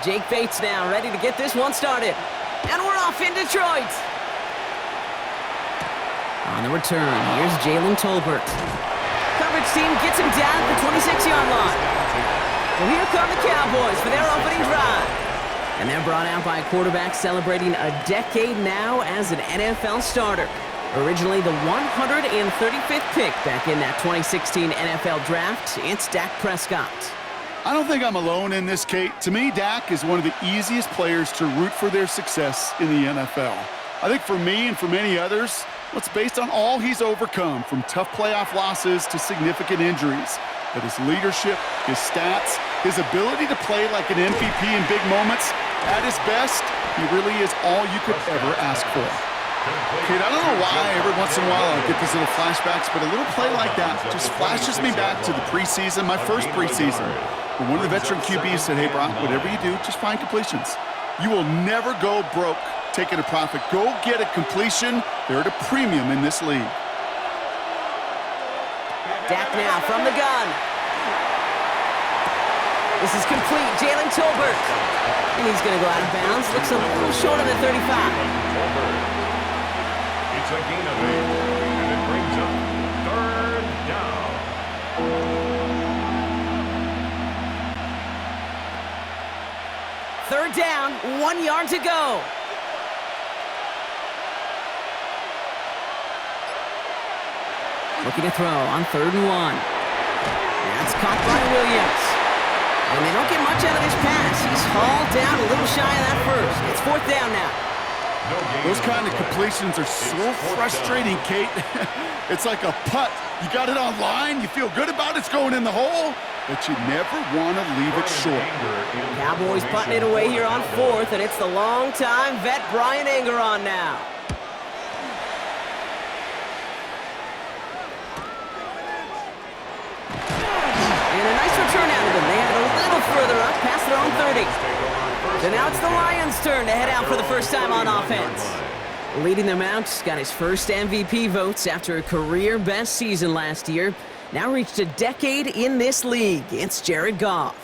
Jake Bates now ready to get this one started. And we're off in Detroit. On the return, here's Jalen Tolbert. Coverage team gets him down at the 26-yard line. Well, here come the Cowboys for their opening drive. And they're brought out by a quarterback celebrating a decade now as an NFL starter. Originally the 135th pick back in that 2016 NFL Draft, it's Dak Prescott. I don't think I'm alone in this, Kate. To me, Dak is one of the easiest players to root for their success in the NFL. I think for me and for many others, it's based on all he's overcome, from tough playoff losses to significant injuries. But his leadership, his stats, his ability to play like an MVP in big moments, at his best, he really is all you could ever ask for. Kate, I don't know why every once in a while I get these little flashbacks, but a little play like that just flashes me back to the preseason, my first preseason. When one of the veteran QBs said, "Hey, Brock, whatever you do, just find completions. You will never go broke taking a profit. Go get a completion. They're at a premium in this league." Dak now from the gun. This is complete. Jalen Tolbert. And he's going to go out of bounds. Looks a little short on the 35. It's a gain of 8, and it brings up 3rd down. Third down, 1 yard to go. Looking to throw on 3rd and 1. That's caught by Williams. And they don't get much out of this pass. He's hauled down a little shy of that first. It's 4th down now. Those kind of completions are so frustrating, Kate. It's like a putt. You got it on line, you feel good about it's going in the hole, but you never want to leave it short. Cowboys putting it away here on 4th, and it's the long-time vet Brian Anger on now. And a nice return out of them. They had it a little further up, past their own 30. So now it's the Lions' turn to head out for the first time on offense. Leading them out, got his first MVP votes after a career-best season last year. Now reached a decade in this league. It's Jared Goff.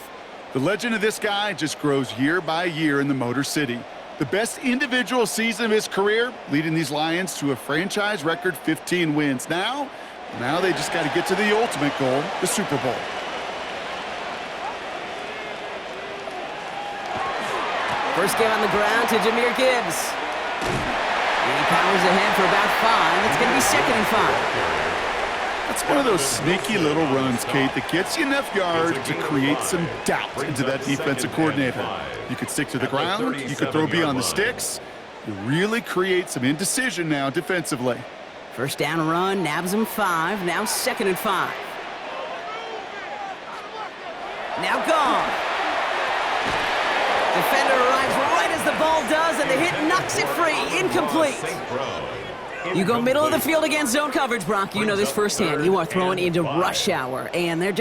The legend of this guy just grows year by year in the Motor City. The best individual season of his career, leading these Lions to a franchise record 15 wins. Now they just got to get to the ultimate goal, the Super Bowl. First game on the ground to Jahmyr Gibbs. And he powers ahead for about 5. It's going to be 2nd and 5. That's one of those sneaky little runs, Kate, that gets you enough yards to create some doubt into that defensive coordinator. You could stick to the ground, you could throw beyond the sticks. You really create some indecision now defensively. First down run, nabs him 5. Now 2nd and 5. Now gone. Defender arrives right as the ball does, and the hit knocks it free. Incomplete. You go middle of the field against zone coverage, Brock. You know this firsthand. You are throwing into rush hour, and there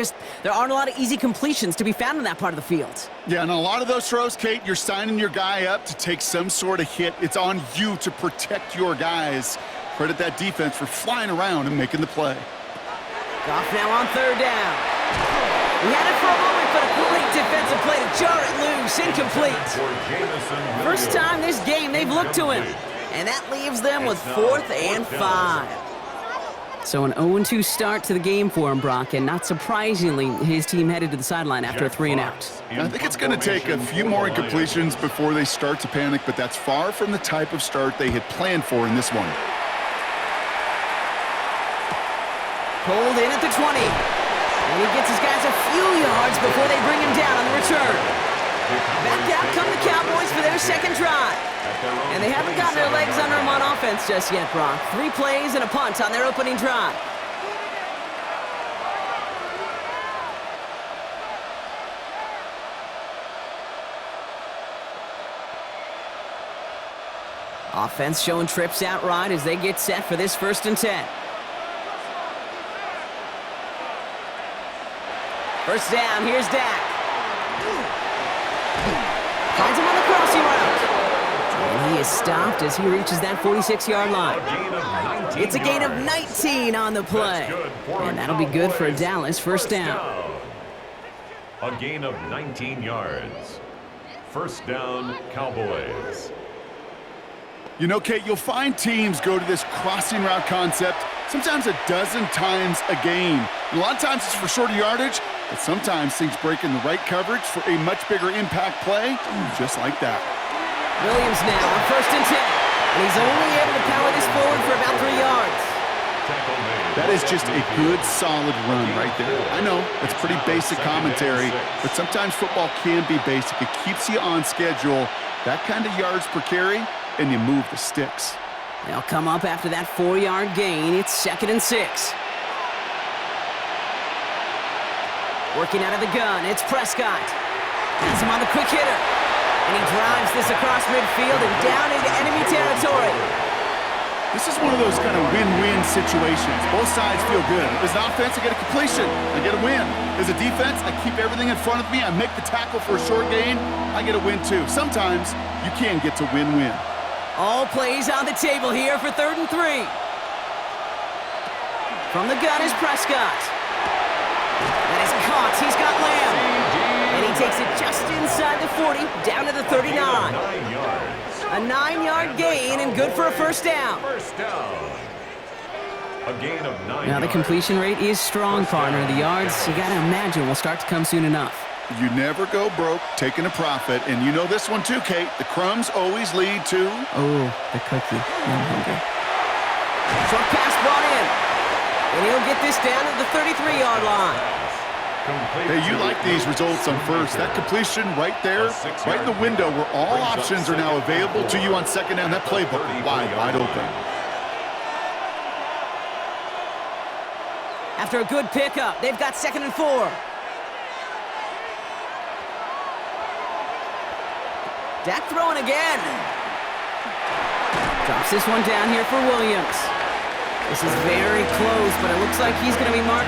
aren't a lot of easy completions to be found in that part of the field. Yeah, and a lot of those throws, Kate, you're signing your guy up to take some sort of hit. It's on you to protect your guys. Credit that defense for flying around and making the play. Goff now on 3rd down. He had it for a moment, but a great defensive play to jar it loose. Incomplete. First time this game they've looked to him. And that leaves them with 4th and 5. So an 0-2 start to the game for him, Brock, and not surprisingly, his team headed to the sideline after a 3-and-out. I think it's going to take a few more incompletions before they start to panic, but that's far from the type of start they had planned for in this one. Pulled in at the 20. And he gets his guys a few yards before they bring him down on the return. Back out come the Cowboys for their 2nd drive. And they haven't gotten their legs under them on offense just yet, Brock. 3 plays and a punt on their opening drive. Offense showing trips out right as they get set for this 1st and 10. First down, here's Dak. Finds him on the crossing route. And he is stopped as he reaches that 46-yard line. It's a gain of 19 on the play. And that'll be good for a Dallas 1st down. A gain of 19 yards. First down, Cowboys. You know, Kate, you'll find teams go to this crossing route concept sometimes a dozen times a game. And a lot of times it's for shorter yardage, but sometimes things break in the right coverage for a much bigger impact play, just like that. Williams now on 1st and 10. And he's only able to power this forward for about 3 yards. That is just a good, solid run right there. I know, it's pretty basic commentary, but sometimes football can be basic. It keeps you on schedule. That kind of yards per carry, and you move the sticks. They'll come up after that 4-yard gain. It's 2nd and 6. Working out of the gun, it's Prescott. Has him on the quick hitter. And he drives this across midfield and down into enemy territory. This is one of those kind of win-win situations. Both sides feel good. As an offense, I get a completion. I get a win. As a defense, I keep everything in front of me. I make the tackle for a short gain. I get a win, too. Sometimes you can get to win-win. All plays on the table here for 3rd and 3. From the gun is Prescott. That is caught. He's got Lamb. And he takes it just inside the 40, down to the 39. 9 yards. A 9-yard gain and good for a first down. First down. A gain of 9 Now the completion rate is strong, partner. The yards, you got to imagine, will start to come soon enough. You never go broke taking a profit, and you know this one too, Kate. The crumbs always lead to... Oh, the cookie. I'm hungry. Short pass brought in. And he'll get this down to the 33-yard line. Hey, you like these results on first. That completion right there, right in the window where all options are now available to you on second down. That playbook wide open. After a good pickup, they've got 2nd and 4. Dak throwing again. Drops this one down here for Williams. This is very close, but it looks like he's going to be marked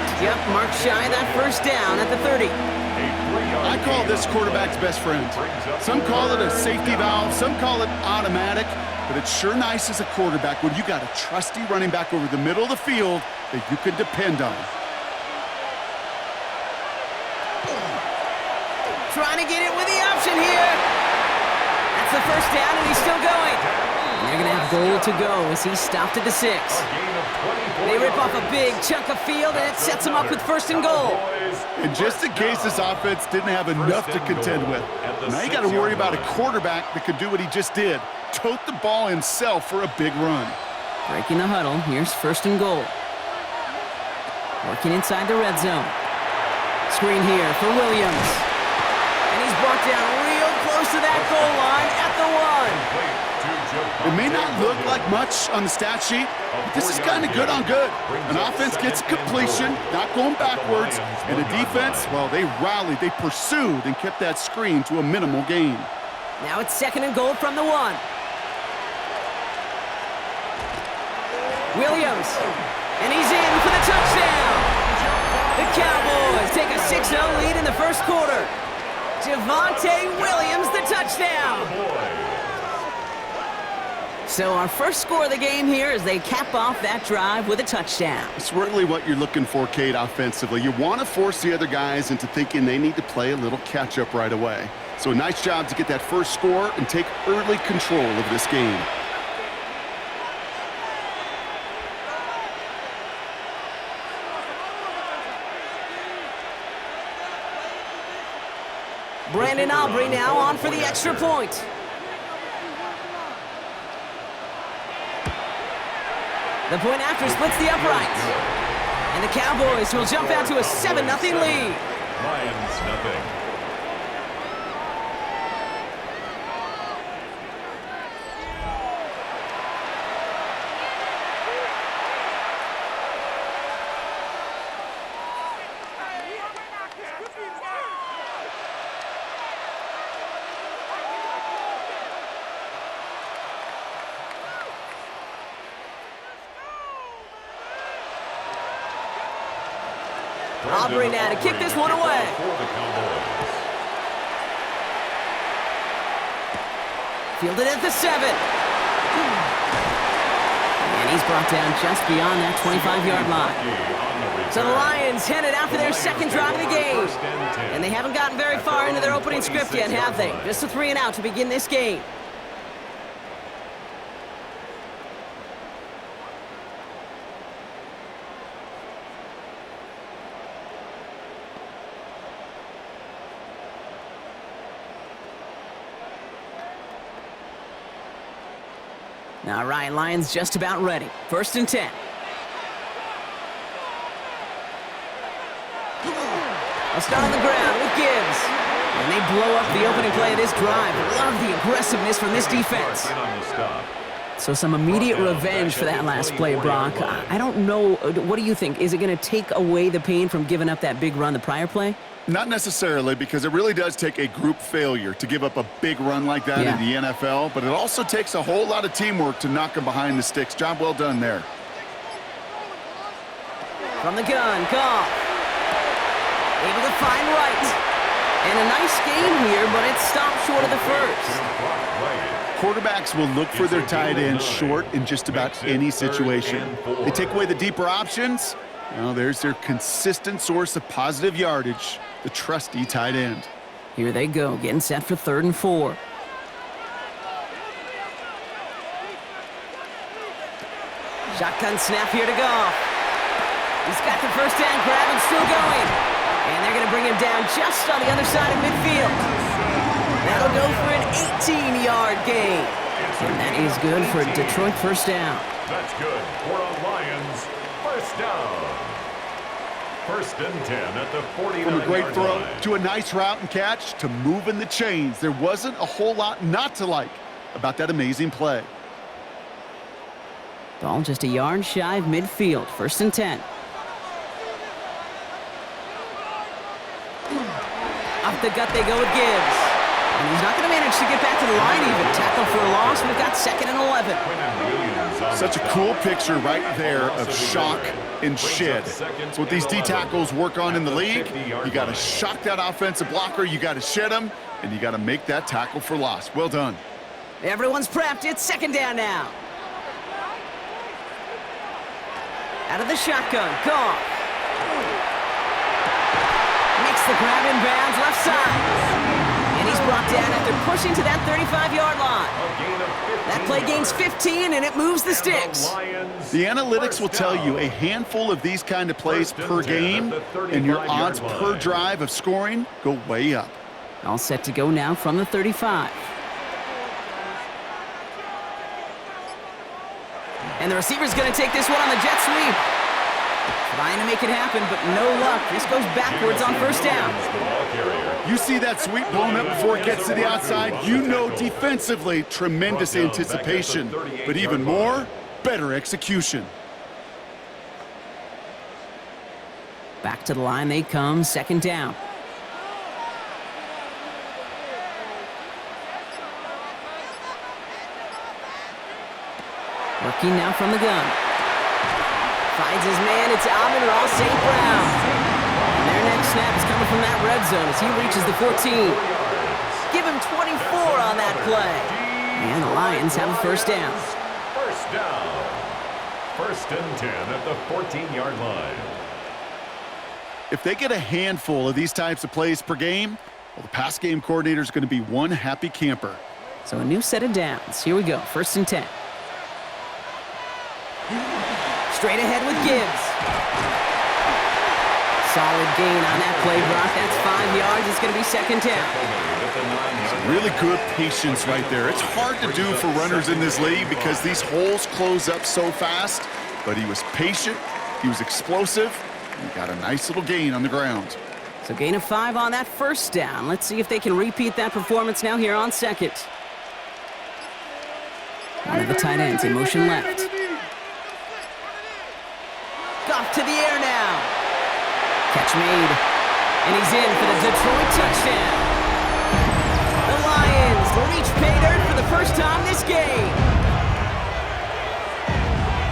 shy of that first down at the 30. I call this quarterback's best friend. Some call it a safety valve, some call it automatic, but it's sure nice as a quarterback when you got a trusty running back over the middle of the field that you can depend on. Trying to get it with the option here. That's the first down, and he's still going. And they're going to have goal to go as he's stopped at the 6. They rip off a big chunk of field, and it sets them up with 1st and goal. And just in case this offense didn't have enough to contend with, now you got to worry about a quarterback that could do what he just did, tote the ball himself for a big run. Breaking the huddle, here's 1st and goal. Working inside the red zone. Screen here for Williams. And he's brought down real close to that goal line at the 1. It may not look like much on the stat sheet, but this is kind of good on good. An offense gets completion, not going backwards, and a defense, well, they rallied, they pursued, and kept that screen to a minimal gain. Now it's 2nd and goal from the 1. Williams, and he's in for the touchdown. The Cowboys take a 6-0 lead in the first quarter. Javonte Williams, the touchdown. So our first score of the game here as they cap off that drive with a touchdown. It's really what you're looking for, Kate, offensively. You want to force the other guys into thinking they need to play a little catch-up right away. So a nice job to get that first score and take early control of this game. Brandon Aubrey now on for the extra point. The point after splits the uprights. And the Cowboys will jump out to a 7-0 lead. Lions nothing. Aubrey now to kick this one away. Fielded at the 7. And he's brought down just beyond that 25-yard line. So the Lions headed out for their second drive of the game. And they haven't gotten very far into their opening script yet, have they? Just a 3-and-out to begin this game. All right, Lions just about ready. 1st and 10. They'll start on the ground with Gibbs. And they blow up the opening play of this drive. Love the aggressiveness from this defense. So some immediate revenge for that last play, Brock. I don't know. What do you think? Is it going to take away the pain from giving up that big run the prior play? Not necessarily, because it really does take a group failure to give up a big run like that in the NFL, but it also takes a whole lot of teamwork to knock them behind the sticks. Job well done there. From the gun, Goff. Able to find Wright. And a nice game here, but it stopped short of the first. Quarterbacks will look for their tight ends short in just about any situation. They take away the deeper options. Well, there's their consistent source of positive yardage, the trusty tight end. Here they go, getting set for 3rd and 4. Shotgun snap here to Goff. He's got the first down grab and still going. And they're going to bring him down just on the other side of midfield. That'll go for an 18-yard gain. And that is good for a Detroit first down. That's good for a Lions first down. 1st and 10 at the 49-yard line. From a great throw to a nice route and catch to moving the chains. There wasn't a whole lot not to like about that amazing play. Ball just a yard shy of midfield. 1st and 10. Up the gut they go with Gibbs. And he's not going to manage to get back to the line even. Tackle for a loss. We've got 2nd and 11. Such a cool picture right there of shock and shed. It's what these D-tackles work on in the league. You got to shock that offensive blocker. You got to shed him. And you got to make that tackle for loss. Well done. Everyone's prepped. It's 2nd down now. Out of the shotgun. Goff. Makes the grab in bounds left side. And he's brought down after pushing to that 35-yard line. That play gains 15, and it moves the sticks. The analytics will tell you a handful of these kind of plays per game, and your odds per drive of scoring go way up. All set to go now from the 35. And the receiver's going to take this one on the jet sweep. Trying to make it happen, but no luck. This goes backwards on 1st down. You see that sweep blown up before it gets to the outside, you know defensively, tremendous anticipation. But even more, better execution. Back to the line they come, 2nd down. Working now from the gun. Finds his man, it's Amon-Ra St. Brown. And their next snap is coming from that red zone as he reaches the 14. Give him 24 on that play. And the Lions have a 1st down. First down. 1st and 10 at the 14-yard line. If they get a handful of these types of plays per game, well, the pass game coordinator is going to be one happy camper. So a new set of downs. Here we go, 1st and 10. Straight ahead with Gibbs. Solid gain on that play, Brock. That's 5 yards. It's going to be 2nd down. Really good patience right there. It's hard to do for runners in this league because these holes close up so fast. But he was patient. He was explosive. And he got a nice little gain on the ground. So gain of 5 on that 1st down. Let's see if they can repeat that performance now here on 2nd. One of the tight ends in motion left. Goff to the air now. Catch made. And he's in for the Detroit touchdown. The Lions reach pay dirt for the first time this game.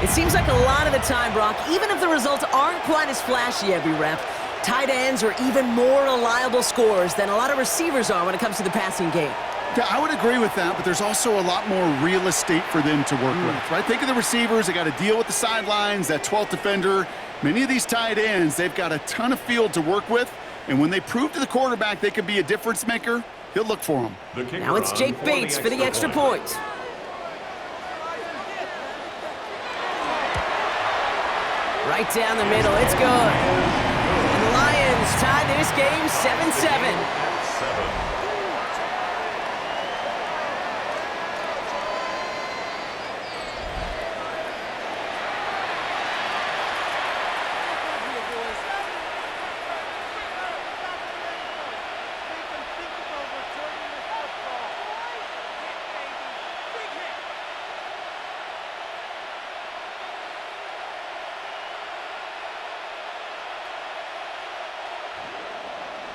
It seems like a lot of the time, Brock, even if the results aren't quite as flashy every rep, tight ends are even more reliable scorers than a lot of receivers are when it comes to the passing game. Yeah, I would agree with that, but there's also a lot more real estate for them to work with, right? Think of the receivers. They got to deal with the sidelines, that 12th defender. Many of these tight ends, they've got a ton of field to work with, and when they prove to the quarterback they could be a difference maker, he'll look for them. Now it's Jake Bates for the extra point. Right down the middle, it's good. And the Lions tie this game 7-7.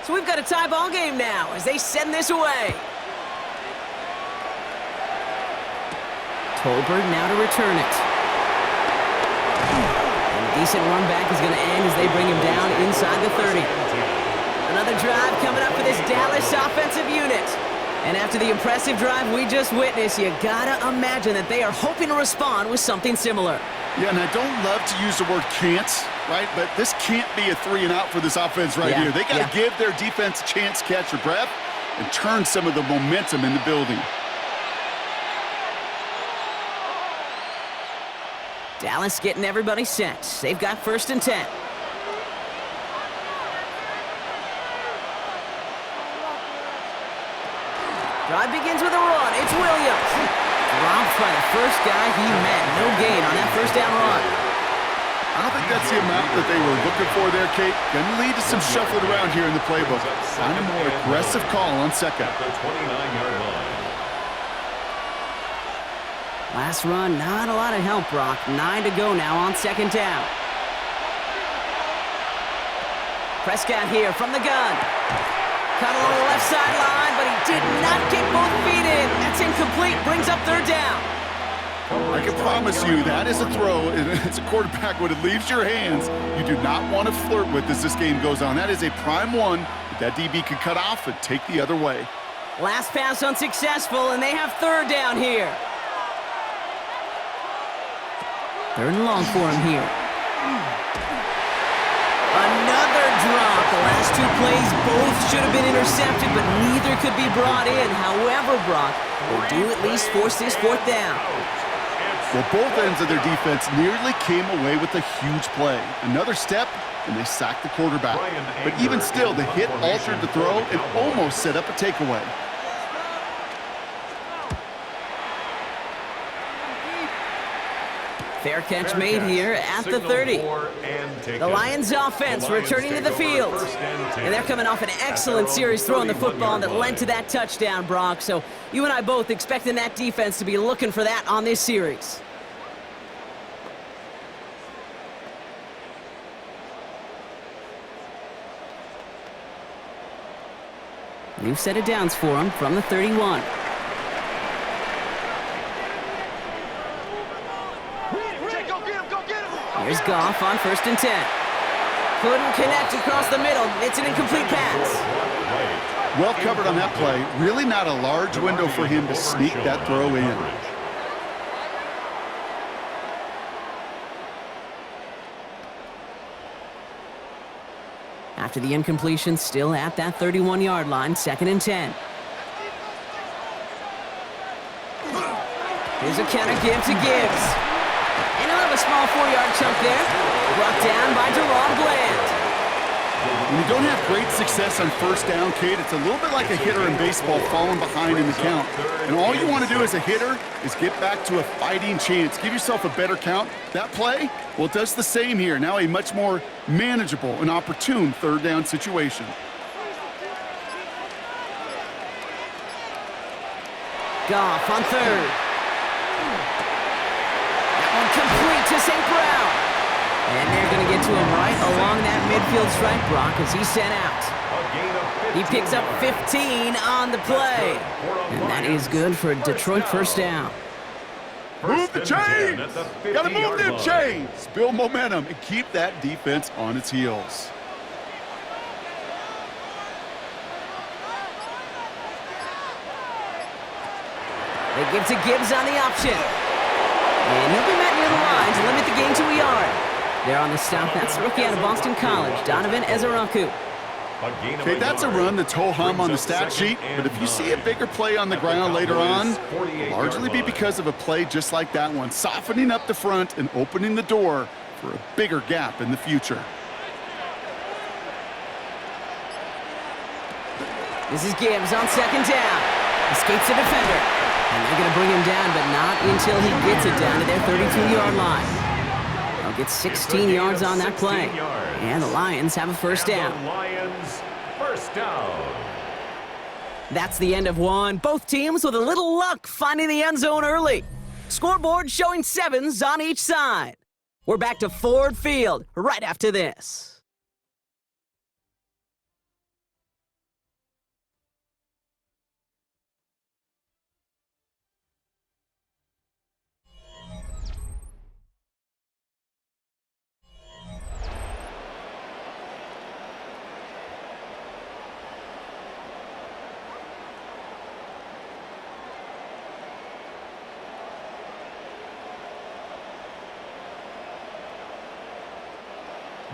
So we've got a tie ball game now as they send this away. Tolbert now to return it. And a decent run back is going to end as they bring him down inside the 30. Another drive coming up for this Dallas offensive unit. And after the impressive drive we just witnessed, you gotta imagine that they are hoping to respond with something similar. Yeah, and I don't love to use the word can't, right? But this can't be a 3-and-out for this offense right here. They got to give their defense a chance to catch their breath and turn some of the momentum in the building. Dallas getting everybody set. They've got 1st and 10. Drive begins with a run. It's Williams. Dropped by the first guy he met. No gain on that first down run. I don't think that's the amount that they were looking for there, Kate. Going to lead to some shuffling around here in the playbook. Kind of more aggressive call on second. The 29-yard line. Last run, not a lot of help, Brock. 9 to go now on 2nd down. Prescott here from the gun. Cut along the left sideline, but he did not get both feet in. That's incomplete, brings up 3rd down. I can promise you that is a throw. It's a quarterback when it leaves your hands. You do not want to flirt with as this game goes on. That is a prime one that DB could cut off and take the other way. Last pass unsuccessful, and they have 3rd down here. 3rd and long for him here. Another drop. The last 2 plays both should have been intercepted, but neither could be brought in. However, Brock will do at least force this 4th down. Well, both ends of their defense nearly came away with a huge play. Another step, and they sacked the quarterback. But even still, the hit altered the throw and almost set up a takeaway. Fair catch made here at the 30. The Lions offense returning to the field. And they're coming off an excellent series throwing the football that led to that touchdown, Brock. So you and I both expecting that defense to be looking for that on this series. New set of downs for him from the 31. Here's Goff on 1st and 10. Couldn't connect across the middle. It's an incomplete pass. Well covered on that play. Really not a large window for him to sneak that throw in. After the incompletion, still at that 31-yard line, 2nd and 10. Here's a counter give to Gibbs. And he'll have a small 4-yard chunk there. Brought down by Jerome Bland. When you don't have great success on 1st down, Kate, it's a little bit like a hitter in baseball falling behind in the count. And all you want to do as a hitter is get back to a fighting chance. Give yourself a better count. That play, well, it does the same here. Now a much more manageable and opportune 3rd down situation. Goff on 3rd. Complete to St. Brown. And they're going to get to him right along that midfield stripe, Brock, as he's sent out. He picks up 15 on the play. And that is good for Detroit 1st down. Move the chains! Got to move them chains! Build momentum and keep that defense on its heels. They give to Gibbs on the option. And he'll be met near the line to limit the gain to a yard. There on the stop, that's rookie out of Boston College, Donovan Ezeraku. Okay, that's a run that's ho-hum on the stat sheet, but if you see a bigger play on the ground later on, it'll largely be because of a play just like that one, softening up the front and opening the door for a bigger gap in the future. This is Gibbs on second down. Escapes the defender. And they're going to bring him down, but not until he gets it down to their 32-yard line. They'll get 16 yards on that play. And the Lions have a first down. Lions, first down. That's the end of one. Both teams with a little luck finding the end zone early. Scoreboard showing 7s on each side. We're back to Ford Field right after this.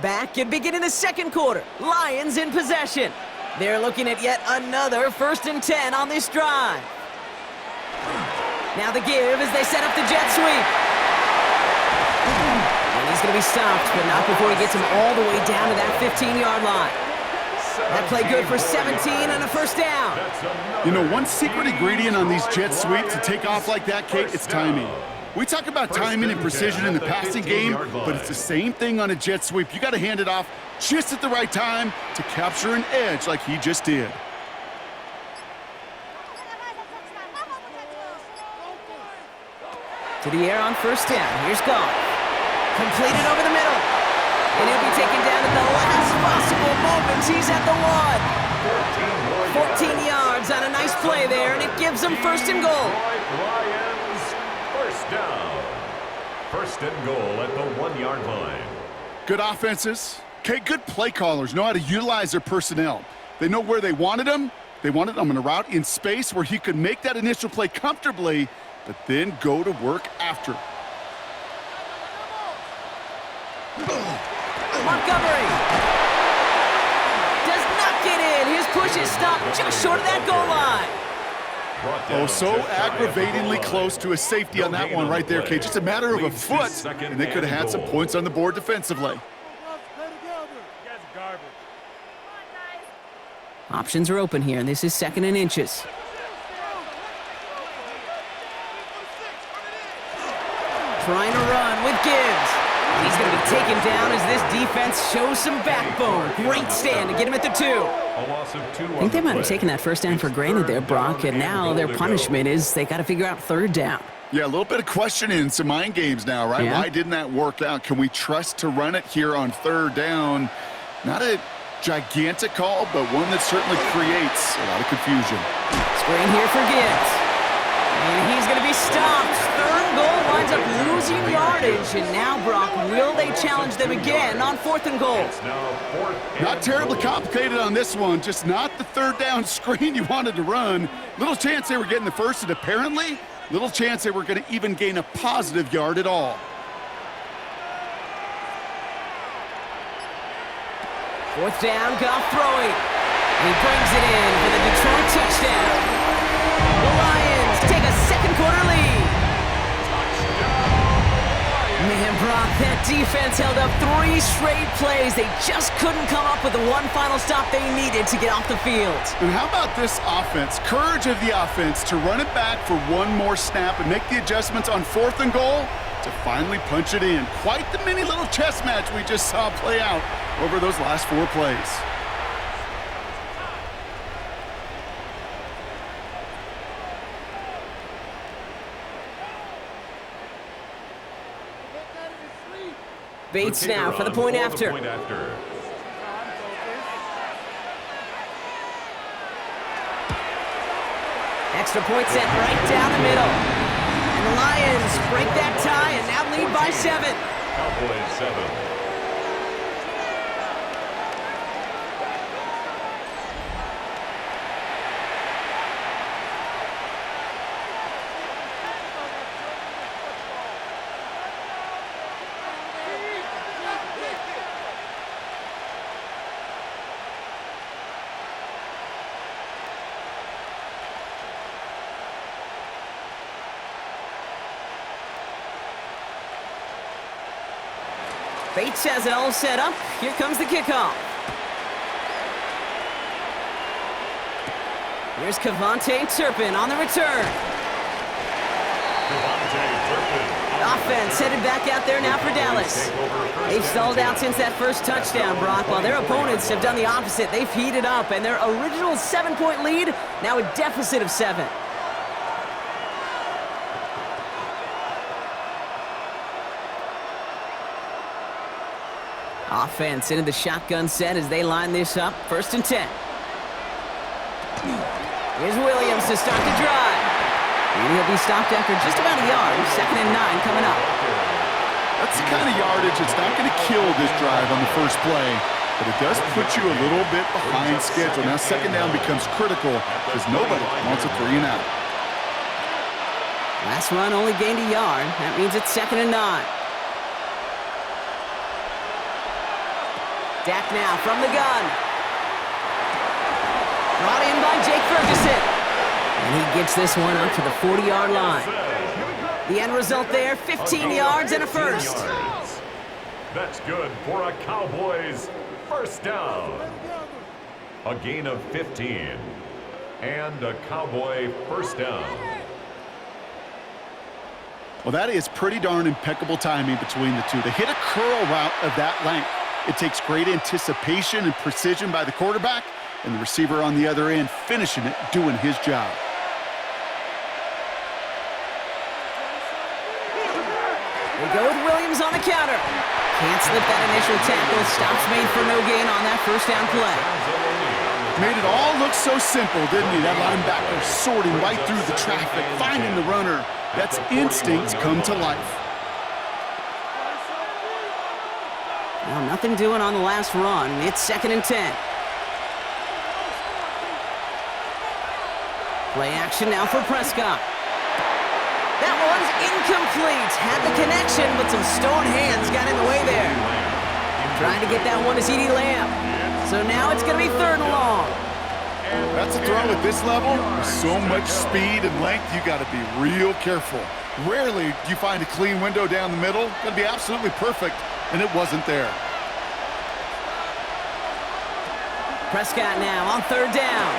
Back and beginning the second quarter. Lions in possession. They're looking at yet another 1st and 10 on this drive. Now the give as they set up the jet sweep. And he's going to be stopped, but not before he gets him all the way down to that 15-yard line. That play good for 17 and a first down. You know, one secret ingredient on these jet sweeps to take off like that, Kate, it's timing. We talk about timing and precision in the passing game, but it's the same thing on a jet sweep. You got to hand it off just at the right time to capture an edge like he just did. To the air on first down. Here's Goff. Completed over the middle. And he'll be taken down at the last possible moment. He's at the 1. 14 yards on a nice play there, and it gives them 1st and goal. First down. 1st and goal at the 1-yard line. Good offenses. Okay, good play callers know how to utilize their personnel. They know where they wanted them. They wanted them in a route in space where he could make that initial play comfortably, but then go to work after. Montgomery does not get in. His push is stopped just short of that goal line. Oh, so aggravatingly close to a safety on that one right there, Kate. Just a matter of a foot, and they could have had some points on the board defensively. Options are open here, and this is 2nd and inches. Trying to run with Gibbs. He's going to be taken down as this defense shows some backbone. Great stand to get him at the 2. I think they might have taken that first down for granted there, Brock, and now their punishment is they got to figure out 3rd down. Yeah, a little bit of questioning, some mind games now, right? Yeah. Why didn't that work out? Can we trust to run it here on 3rd down? Not a gigantic call, but one that certainly creates a lot of confusion. Screen here for Gibbs. And he's going to be stopped. 3rd and goal winds up losing yardage. And now, Brock, will they challenge them again on 4th and goal? Not terribly complicated on this one. Just not the 3rd down screen you wanted to run. Little chance they were getting the first, and apparently, little chance they were going to even gain a positive yard at all. 4th down, Goff throwing. And he brings it in for the Detroit touchdown. The Lions take a second quarter lead. Man, Brock, that defense held up 3 straight plays. They just couldn't come up with the one final stop they needed to get off the field. And how about this offense? Courage of the offense to run it back for one more snap and make the adjustments on 4th and goal to finally punch it in. Quite the mini little chess match we just saw play out over those last 4 plays. Bates now for the point after. Extra point set right down the middle. And the Lions break that tie and now lead by 7. Cowboys 7. Bates has it all set up. Here comes the kickoff. Here's Cavante Turpin on the return. Offense headed back out there now for Dallas. They've stalled out since that first touchdown, Brock, while their opponents have done the opposite. They've heated up, and their original 7-point lead, now a deficit of 7. Offense into the shotgun set as they line this up. 1st and 10. Here's Williams to start the drive. And he'll be stopped after just about a yard. 2nd and 9 coming up. That's the kind of yardage that's not going to kill this drive on the first play, but it does put you a little bit behind schedule. Now 2nd down becomes critical because nobody wants a 3 and out. Last run only gained a yard. That means it's 2nd and 9. Dak now from the gun. Brought in by Jake Ferguson. And he gets this one up to the 40-yard line. The end result there, 15 yards and a first. That's good for a Cowboys first down. A gain of 15. And a Cowboy first down. Well, that is pretty darn impeccable timing between the two. They hit a curl route of that length. It takes great anticipation and precision by the quarterback, and the receiver on the other end finishing it, doing his job. They go with Williams on the counter. Can't slip that initial tackle. Stops made for no gain on that first down play. Made it all look so simple, didn't he? That linebacker sorting right through the traffic, finding the runner. That's instincts come to life. Well, nothing doing on the last run. It's 2nd and 10. Play action now for Prescott. That one's incomplete. Had the connection, but some stone hands got in the way there. Trying to get that one to CeeDee Lamb. So now it's going to be 3rd and long. That's a throw at this level. With so much speed and length, you got to be real careful. Rarely do you find a clean window down the middle. Going to be absolutely perfect, and it wasn't there. Prescott now on 3rd down.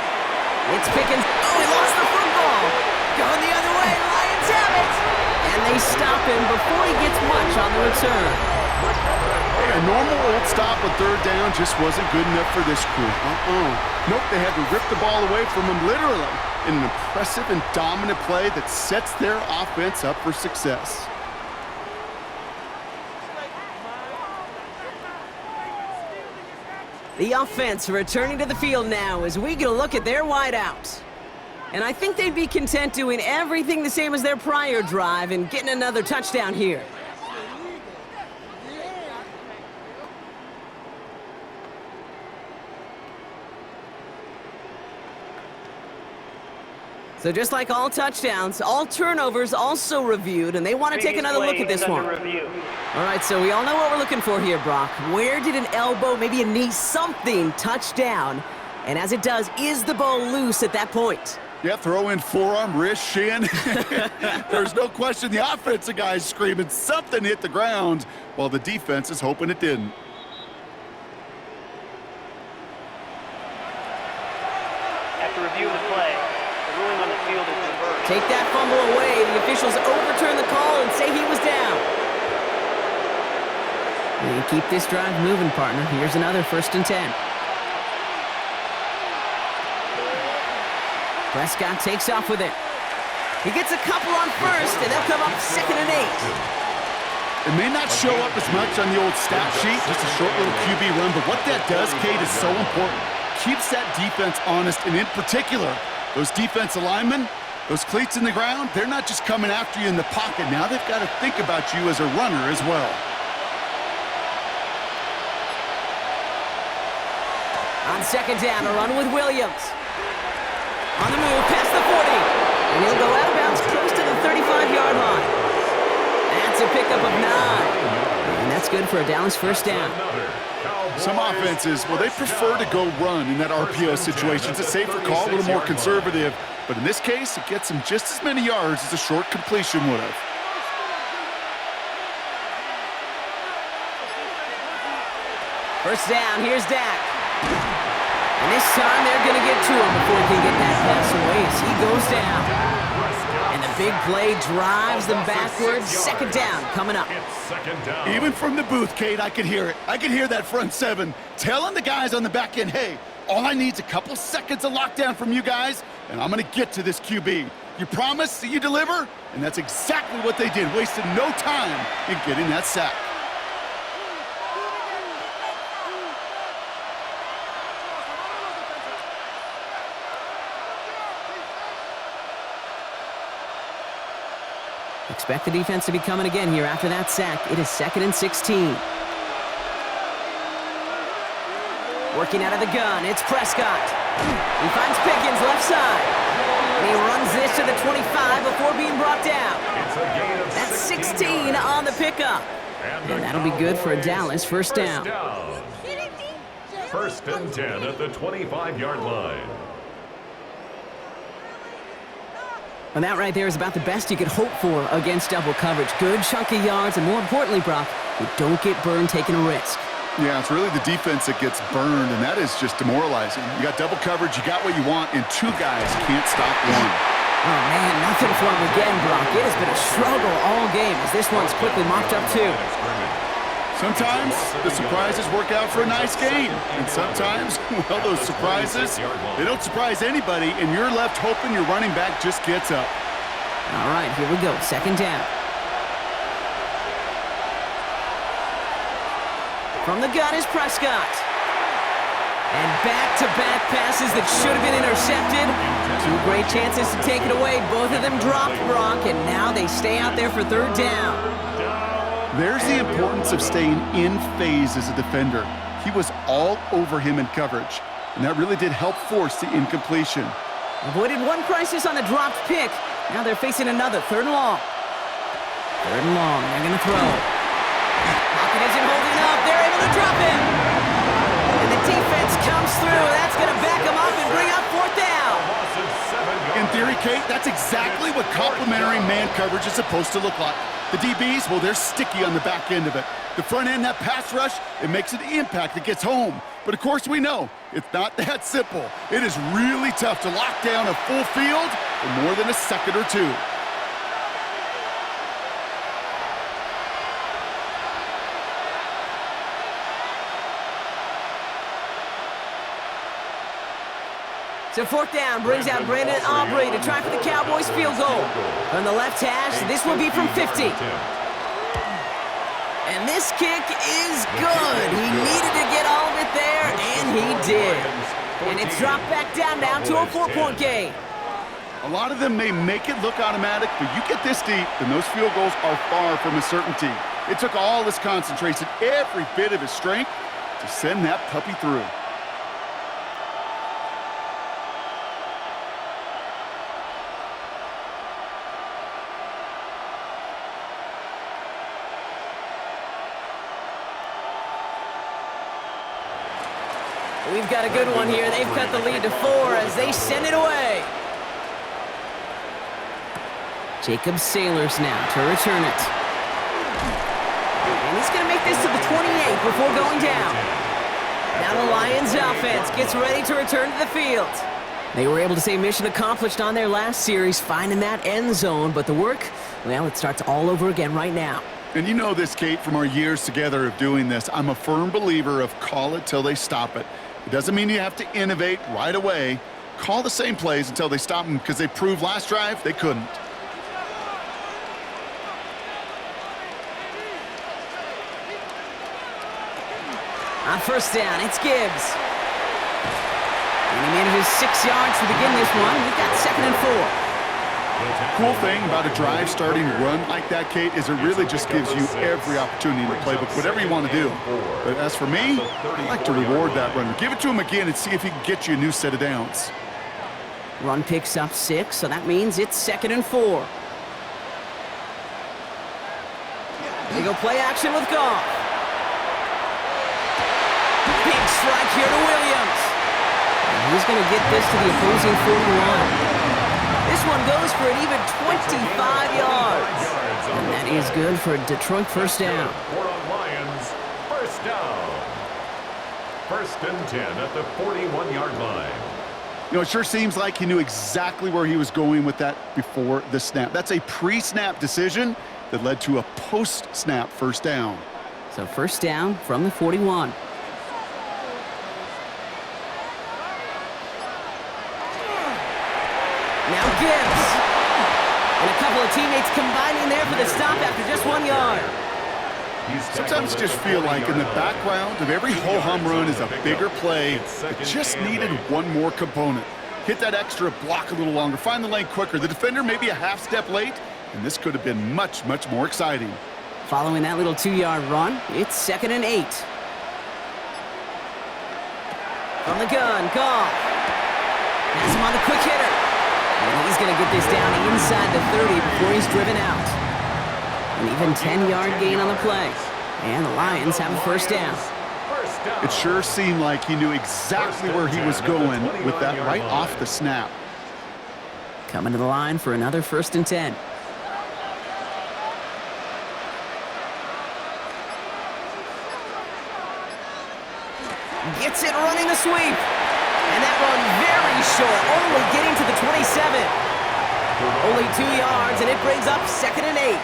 It's Pickens. Oh, he lost the football. Going the other way. Lions have it. And they stop him before he gets much on the return. A normal old stop on 3rd down just wasn't good enough for this crew. Nope, they had to rip the ball away from him literally in an impressive and dominant play that sets their offense up for success. The offense returning to the field now as we get a look at their wideouts. And I think they'd be content doing everything the same as their prior drive and getting another touchdown here. So just like all touchdowns, all turnovers also reviewed, and they want to take another look at this one. All right, so we all know what we're looking for here, Brock. Where did an elbow, maybe a knee, something touch down? And as it does, is the ball loose at that point? Yeah, throw in forearm, wrist, shin. There's no question the offensive guy's screaming something hit the ground while the defense is hoping it didn't. After reviewing the play, the ruling on the field is reversed. Take that fumble away. The officials overturn the call and say he was down. And keep this drive moving, partner. Here's another 1st and 10. Prescott takes off with it. He gets a couple on 1st, and they'll come up 2nd and 8. It may not show up as much on the old stat sheet, just a short little QB run, but what that does, Kate, is so important. Keeps that defense honest, and in particular, those defensive linemen, those cleats in the ground, they're not just coming after you in the pocket. Now they've got to think about you as a runner as well. On 2nd down, a run with Williams. On the move, past the 40. And he'll go out of bounds close to the 35-yard line. That's a pickup of 9. And that's good for a Dallas first down. Some offenses, well, they prefer to go run in that RPO situation. It's a safer call, a little more conservative. But in this case, it gets them just as many yards as a short completion would have. First down, here's Dak. And this time they're going to get to him before he can get that pass away as he goes down. And the big play drives them backwards. Second down coming up. Even from the booth, Kate, I could hear it. I could hear that front seven telling the guys on the back end, hey, all I need is a couple seconds of lockdown from you guys, and I'm going to get to this QB. You promise that you deliver? And that's exactly what they did, wasted no time in getting that sack. Expect the defense to be coming again here after that sack. It is 2nd and 16. Working out of the gun, it's Prescott. He finds Pickens left side. And he runs this to the 25 before being brought down. That's 16 on the pickup. And that'll be good for a Dallas first down. First and 10 at the 25-yard line. And that right there is about the best you could hope for against double coverage. Good chunky yards, and more importantly, Brock, you don't get burned taking a risk. Yeah, it's really the defense that gets burned, and that is just demoralizing. You got double coverage, you got what you want, and two guys can't stop one. Oh, man, nothing for him again, Brock. It has been a struggle all game as this one's quickly mopped up, too. Sometimes the surprises work out for a nice game, and sometimes, well, those surprises, they don't surprise anybody, and you're left hoping your running back just gets up. All right, here we go, second down. From the gun is Prescott. And back-to-back passes that should have been intercepted. Two great chances to take it away. Both of them dropped, Brock, and now they stay out there for third down. There's the importance of staying in phase as a defender. He was all over him in coverage, and that really did help force the incompletion. Avoided one crisis on the dropped pick. Now they're facing another, third and long. Third and long, they're going to throw. Pocket isn't holding up. They're able to drop him. And the defense comes through. That's going to back him up and bring up fourth down. In theory, Kate, that's exactly what complementary man coverage is supposed to look like. The DBs, well, they're sticky on the back end of it. The front end, that pass rush, it makes an impact that gets home. But of course we know it's not that simple. It is really tough to lock down a full field for more than a second or two. So fourth down brings out Brandon Aubrey to try for the Cowboys field goal. On the left hash, this will be from 50. And this kick is good. He needed to get all of it there, and he did. And it's dropped back down to a 4-point game. A lot of them may make it look automatic, but you get this deep, and those field goals are far from a certainty. It took all his concentration, every bit of his strength, to send that puppy through. We've got a good one here. They've cut the lead to 4 as they send it away. Jacob Sailors now to return it. And he's going to make this to the 28 before going down. Now the Lions offense gets ready to return to the field. They were able to say mission accomplished on their last series, finding that end zone. But the work, well, it starts all over again right now. And you know this, Kate, from our years together of doing this. I'm a firm believer of call it till they stop it. It doesn't mean you have to innovate right away. Call the same plays until they stop them because they proved last drive they couldn't. On first down, it's Gibbs. And he manages 6 yards to begin this one. We've got 2nd and 4. Cool thing about a drive starting run like that, Kate, is it really just gives you every opportunity in the playbook, whatever you want to do. But as for me, I like to reward that runner. Give it to him again and see if he can get you a new set of downs. Run picks up 6, so that means it's 2nd and 4. They go play action with Goff. Big strike here to Williams. And he's going to get this to the opposing 41. This one goes for an even 25 yards. And that is good for a Detroit first down. For a Lions first down. First and 10 at the 41-yard line. You know, it sure seems like he knew exactly where he was going with that before the snap. That's a pre-snap decision that led to a post-snap first down. So first down from the 41. Now Gibbs. And a couple of teammates combining there for the stop after just 1 yard. Sometimes you just feel like in the background of every ho-hum run is a bigger play that just needed one more component. Hit that extra block a little longer, find the lane quicker. The defender maybe a half step late, and this could have been much, much more exciting. Following that little 2-yard run, it's 2nd and 8. From the gun, Goff. Has him on the quick hitter. And he's going to get this down inside the 30 before he's driven out. An even 10-yard gain on the play. And the Lions have a first down. It sure seemed like he knew exactly where he was going with that right off the snap. Coming to the line for another 1st and 10. Gets it running the sweep. And that run very short, only getting to the 27. Only 2 yards, and it brings up 2nd and 8.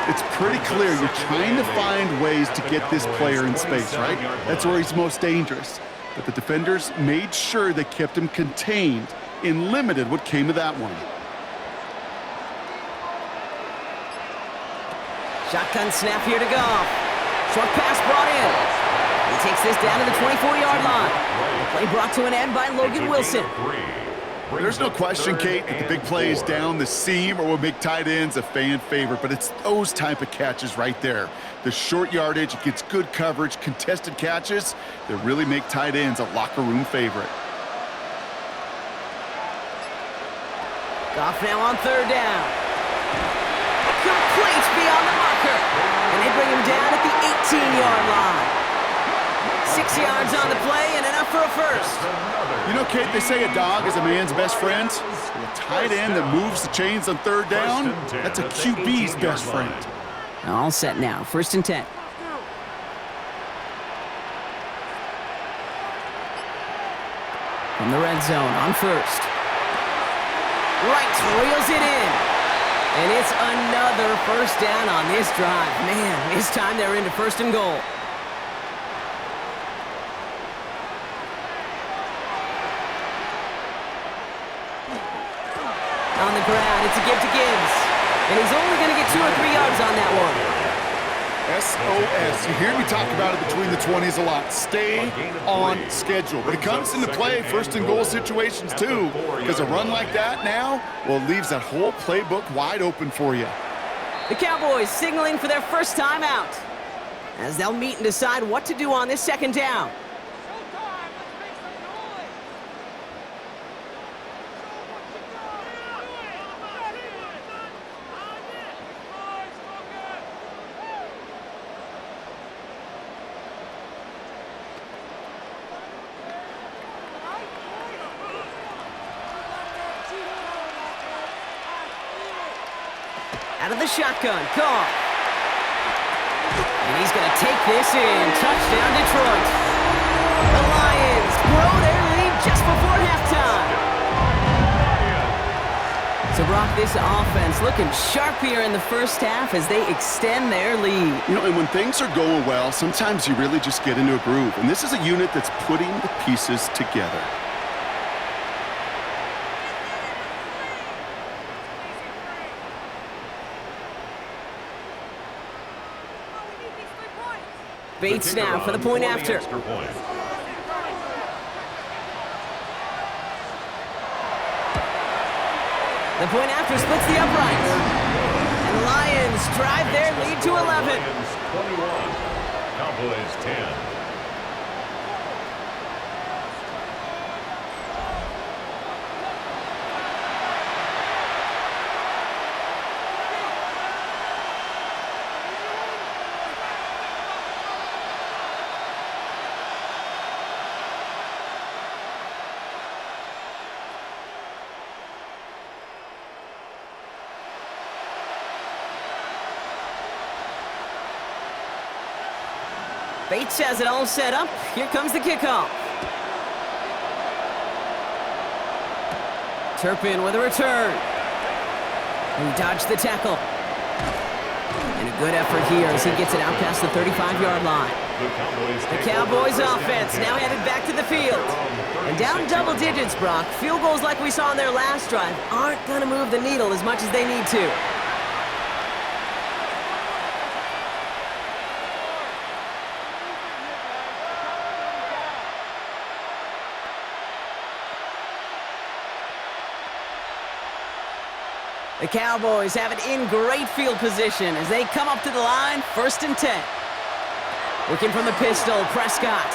It's pretty clear you're trying to find ways to get this player in space, right? That's where he's most dangerous. But the defenders made sure they kept him contained and limited what came of that one. Shotgun snap here to Goff. Short pass brought in. He takes this down to the 24-yard line. The play brought to an end by Logan Wilson. There's no question, Kate, that the big plays down the seam or what make tight ends a fan favorite, but it's those type of catches right there. The short yardage, it gets good coverage, contested catches that really make tight ends a locker room favorite. Goff now on 3rd down. Complete beyond the marker. And they bring him down at the 18-yard line. 6 yards on the play and enough for a first. You know, Kate, they say a dog is a man's best friend. Well, a tight end that moves the chains on 3rd down, that's a QB's best friend. All set now. 1st and 10. From the red zone on 1st. Right, reels it in. And it's another first down on this drive. Man, this time they're into 1st and goal. On the ground, it's a give to Gibbs. And he's only going to get 2 or 3 yards on that one. SOS. You hear me talk about it between the 20s a lot. Stay on schedule. But it comes into play 1st and goal situations too, because a run like that now, well, it leaves that whole playbook wide open for you. The Cowboys signaling for their first time out, as they'll meet and decide what to do on this 2nd down. Out of the shotgun, Goff. And he's going to take this in. Touchdown, Detroit. The Lions grow their lead just before halftime. So, Brock, this offense looking sharp here in the first half as they extend their lead. You know, and when things are going well, sometimes you really just get into a groove. And this is a unit that's putting the pieces together. Bates now for the point after. The point after splits the uprights. And the Lions drive their lead to 11. 21, Cowboys 10. Bates has it all set up. Here comes the kickoff. Turpin with a return. He dodged the tackle. And a good effort here as he gets it out past the 35-yard line. The Cowboys offense now headed back to the field. And down double digits, Brock. Field goals like we saw in their last drive aren't going to move the needle as much as they need to. The Cowboys have it in great field position as they come up to the line, 1st and 10. Working from the pistol, Prescott.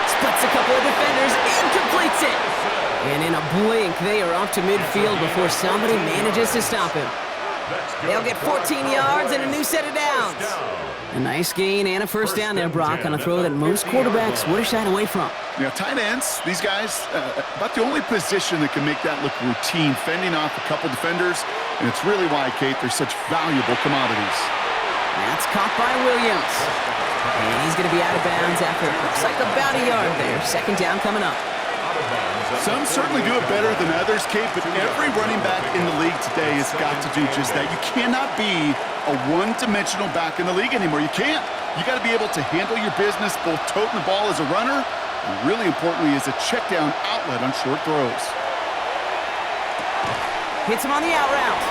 Splits a couple of defenders and completes it. And in a blink, they are off to midfield before somebody manages to stop him. They'll get 14 yards and a new set of downs. A nice gain and a first down there, Brock, on a throw that most quarterbacks would have shied away from. Yeah, tight ends, these guys, about the only position that can make that look routine, fending off a couple defenders, and it's really why, Kate, they're such valuable commodities. That's caught by Williams. And he's going to be out of bounds after it looks like about a yard there. 2nd down coming up. Some certainly do it better than others, Kate, but every running back in the league today has got to do just that. You cannot be a one-dimensional back in the league anymore. You can't. You got to be able to handle your business, both toting the ball as a runner, and really importantly as a check-down outlet on short throws. Hits him on the out route.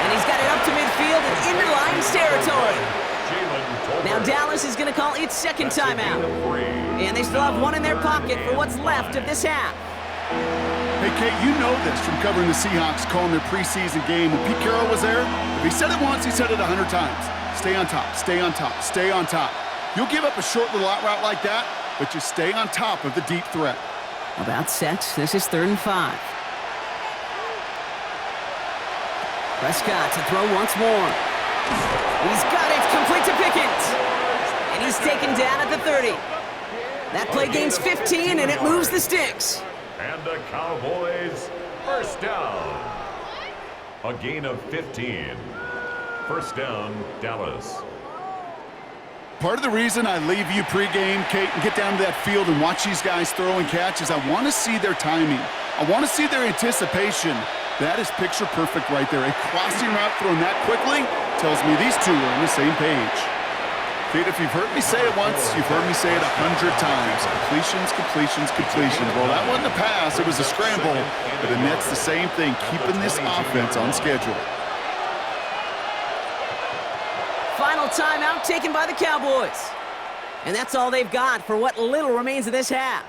And he's got it up to midfield and into Lions territory. Now Dallas is going to call its 2nd timeout. And they still have one in their pocket for what's left of this half. Hey, Kate, you know this from covering the Seahawks, calling their preseason game. When Pete Carroll was there, if he said it once, he said it 100 times. Stay on top, stay on top, stay on top. You'll give up a short little out route like that, but you stay on top of the deep threat. About set. This is 3rd and 5. Prescott to throw once more. He's got it, complete to Pickens. And he's taken down at the 30. That play gains 15, and it moves the sticks. And the Cowboys, 1st down. A gain of 15. 1st down, Dallas. Part of the reason I leave you pregame, Kate, and get down to that field and watch these guys throw and catch is I want to see their timing. I want to see their anticipation. That is picture perfect right there. A crossing route thrown that quickly tells me these two are on the same page. Kate, if you've heard me say it once, you've heard me say it 100 times. Completions, completions, completions. Well, that wasn't a pass. It was a scramble. But the net's the same thing, keeping this offense on schedule. Final timeout taken by the Cowboys. And that's all they've got for what little remains of this half.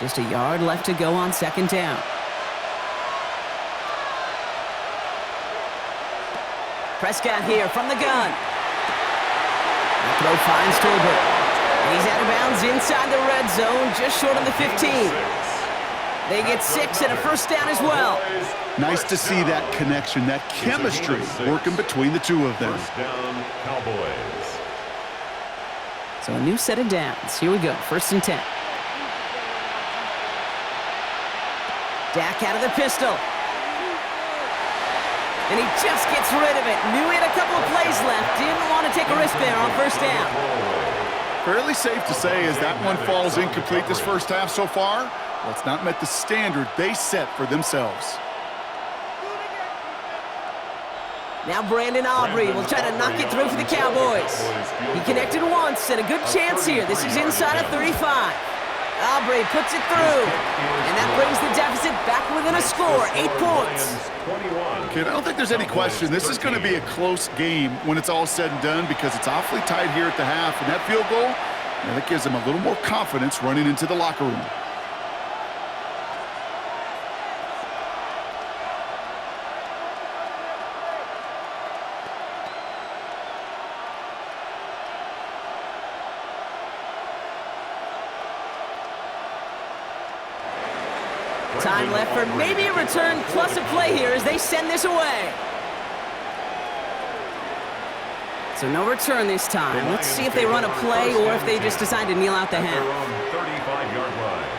Just a yard left to go on 2nd down. Prescott here from the gun. The throw finds Tolbert. And he's out of bounds inside the red zone, just short of the 15. They get 6 and a 1st down as well. Nice to see that connection, that chemistry working between the two of them. 1st down, Cowboys. So a new set of downs. Here we go, 1st and 10. Dak out of the pistol. And he just gets rid of it. Knew he had a couple of plays left. Didn't want to take a risk there on 1st down. Fairly safe to say as that one falls incomplete this 1st half so far, well, it's not met the standard they set for themselves. Now Brandon Aubrey will try to knock it through for the Cowboys. He connected once and a good chance here. This is inside of 35. Aubrey puts it through, and that brings the deficit back within a score, 8 points. Kid, I don't think there's any question. This is going to be a close game when it's all said and done because it's awfully tight here at the half, and that field goal, that gives them a little more confidence running into the locker room. Time left for maybe a return plus a play here as they send this away. So no return this time. Let's see if they run a play or if they just decide to kneel out the half. 35-yard line.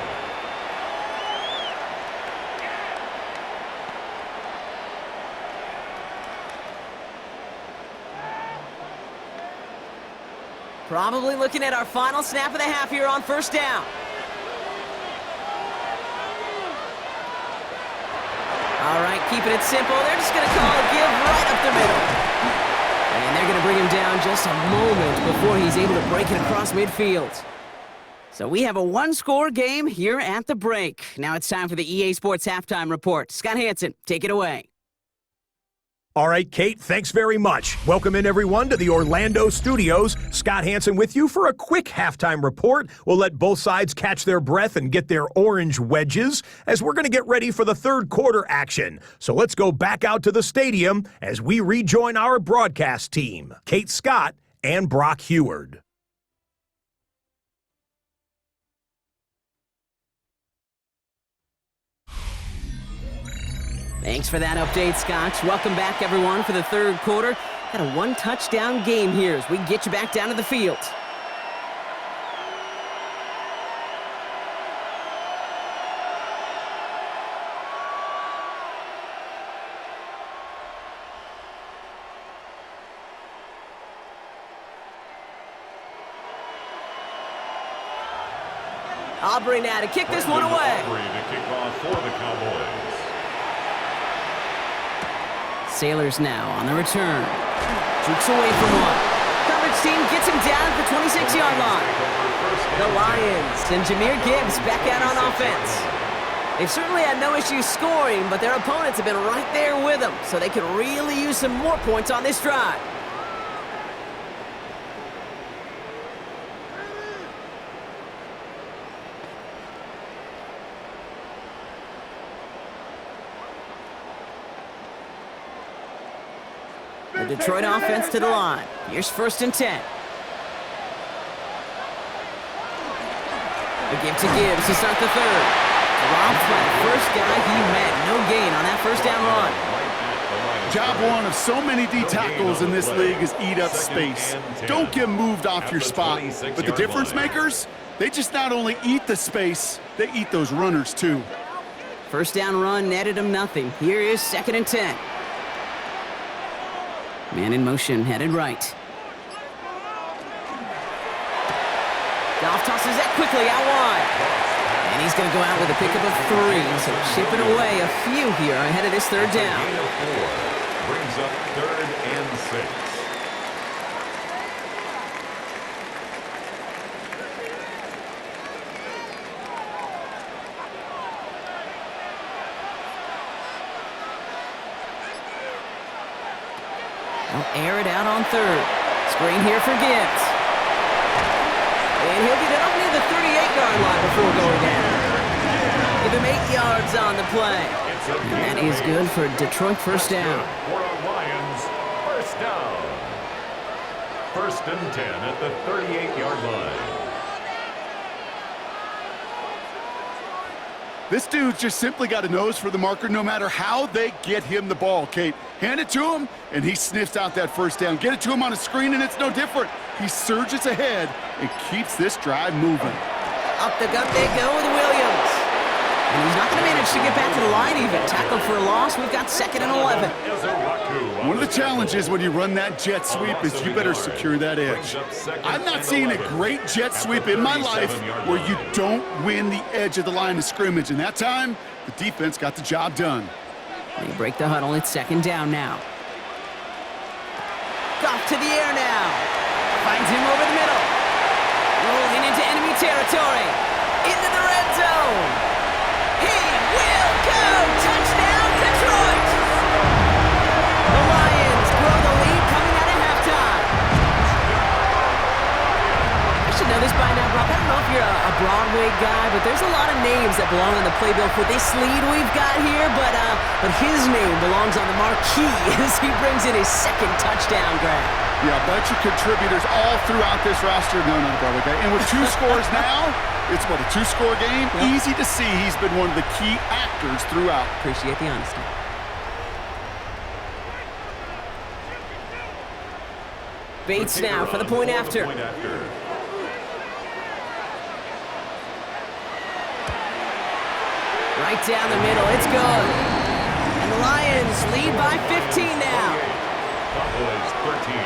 Probably looking at our final snap of the half here on first down. All right, keeping it simple. They're just going to call a give right up the middle. And they're going to bring him down just a moment before he's able to break it across midfield. So we have a one-score game here at the break. Now it's time for the EA Sports Halftime Report. Scott Hansen, take it away. All right, Kate, thanks very much. Welcome in, everyone, to the Orlando studios. Scott Hansen with you for a quick halftime report. We'll let both sides catch their breath and get their orange wedges as we're going to get ready for the third quarter action. So let's go back out to the stadium as we rejoin our broadcast team, Kate Scott and Brock Heward. Thanks for that update, Scott. Welcome back, everyone, for the third quarter. Got a one-touchdown game here as we get you back down to the field. Aubrey now to kick this one away. Aubrey to kick off for the Cowboys. Sailors now on the return. Jukes away from one. Coverage team gets him down at the 26-yard line. The Lions and Jahmyr Gibbs back out on offense. They've certainly had no issues scoring, but their opponents have been right there with them, so they could really use some more points on this drive. The Detroit offense to the line. Here's 1st and 10. A give to Gibbs to start the third. Dropped by the first guy he met. No gain on that first down run. Job one of so many D tackles in this league is eat up space. Don't get moved off your spot. But the difference makers, they just not only eat the space, they eat those runners too. First down run netted him nothing. Here is 2nd and 10. Man in motion, headed right. Goff tosses that quickly out wide. And he's going to go out with a pickup of 3. So chipping away a few here ahead of this third down. Brings up 3rd and 6. They'll air it out on 3rd. Screen here for Gibbs. And he'll get it up near the 38-yard line before going down. Give him 8 yards on the play. And that is good for Detroit first down. For our Lions, first down. 1st and 10 at the 38-yard line. This dude's just simply got a nose for the marker no matter how they get him the ball, Kate. Hand it to him, and he sniffs out that first down. Get it to him on a screen, and it's no different. He surges ahead and keeps this drive moving. Up the gut they go with Williams. And he's not going to manage to get back to the line even. Tackled for a loss. We've got 2nd and 11. One of the challenges when you run that jet sweep is you better secure that edge. I've not seen a great jet sweep in my life where you don't win the edge of the line of scrimmage. And that time, the defense got the job done. They break the huddle. It's 2nd down now. Goff to the air now. Finds him over the middle. Rolling into enemy territory. Into the red zone. He will go! Touchdown, Detroit! The Lions grow the lead coming out of halftime. I should know this by now, Brock. I don't know if you're a Broadway guy, but there's a lot of names that belong on the playbill for this lead we've got here, but his name belongs on the marquee as he brings in his 2nd touchdown grab. Yeah, a bunch of contributors all throughout this roster. No, not a Broadway guy. And with 2 scores now, it's what, a 2-score game? Yep. Easy to see he's been one of the key actors throughout. Appreciate the honesty. Bates now for the point after. Right down the middle, it's good. And the Lions lead by 15 now. Cowboys 13.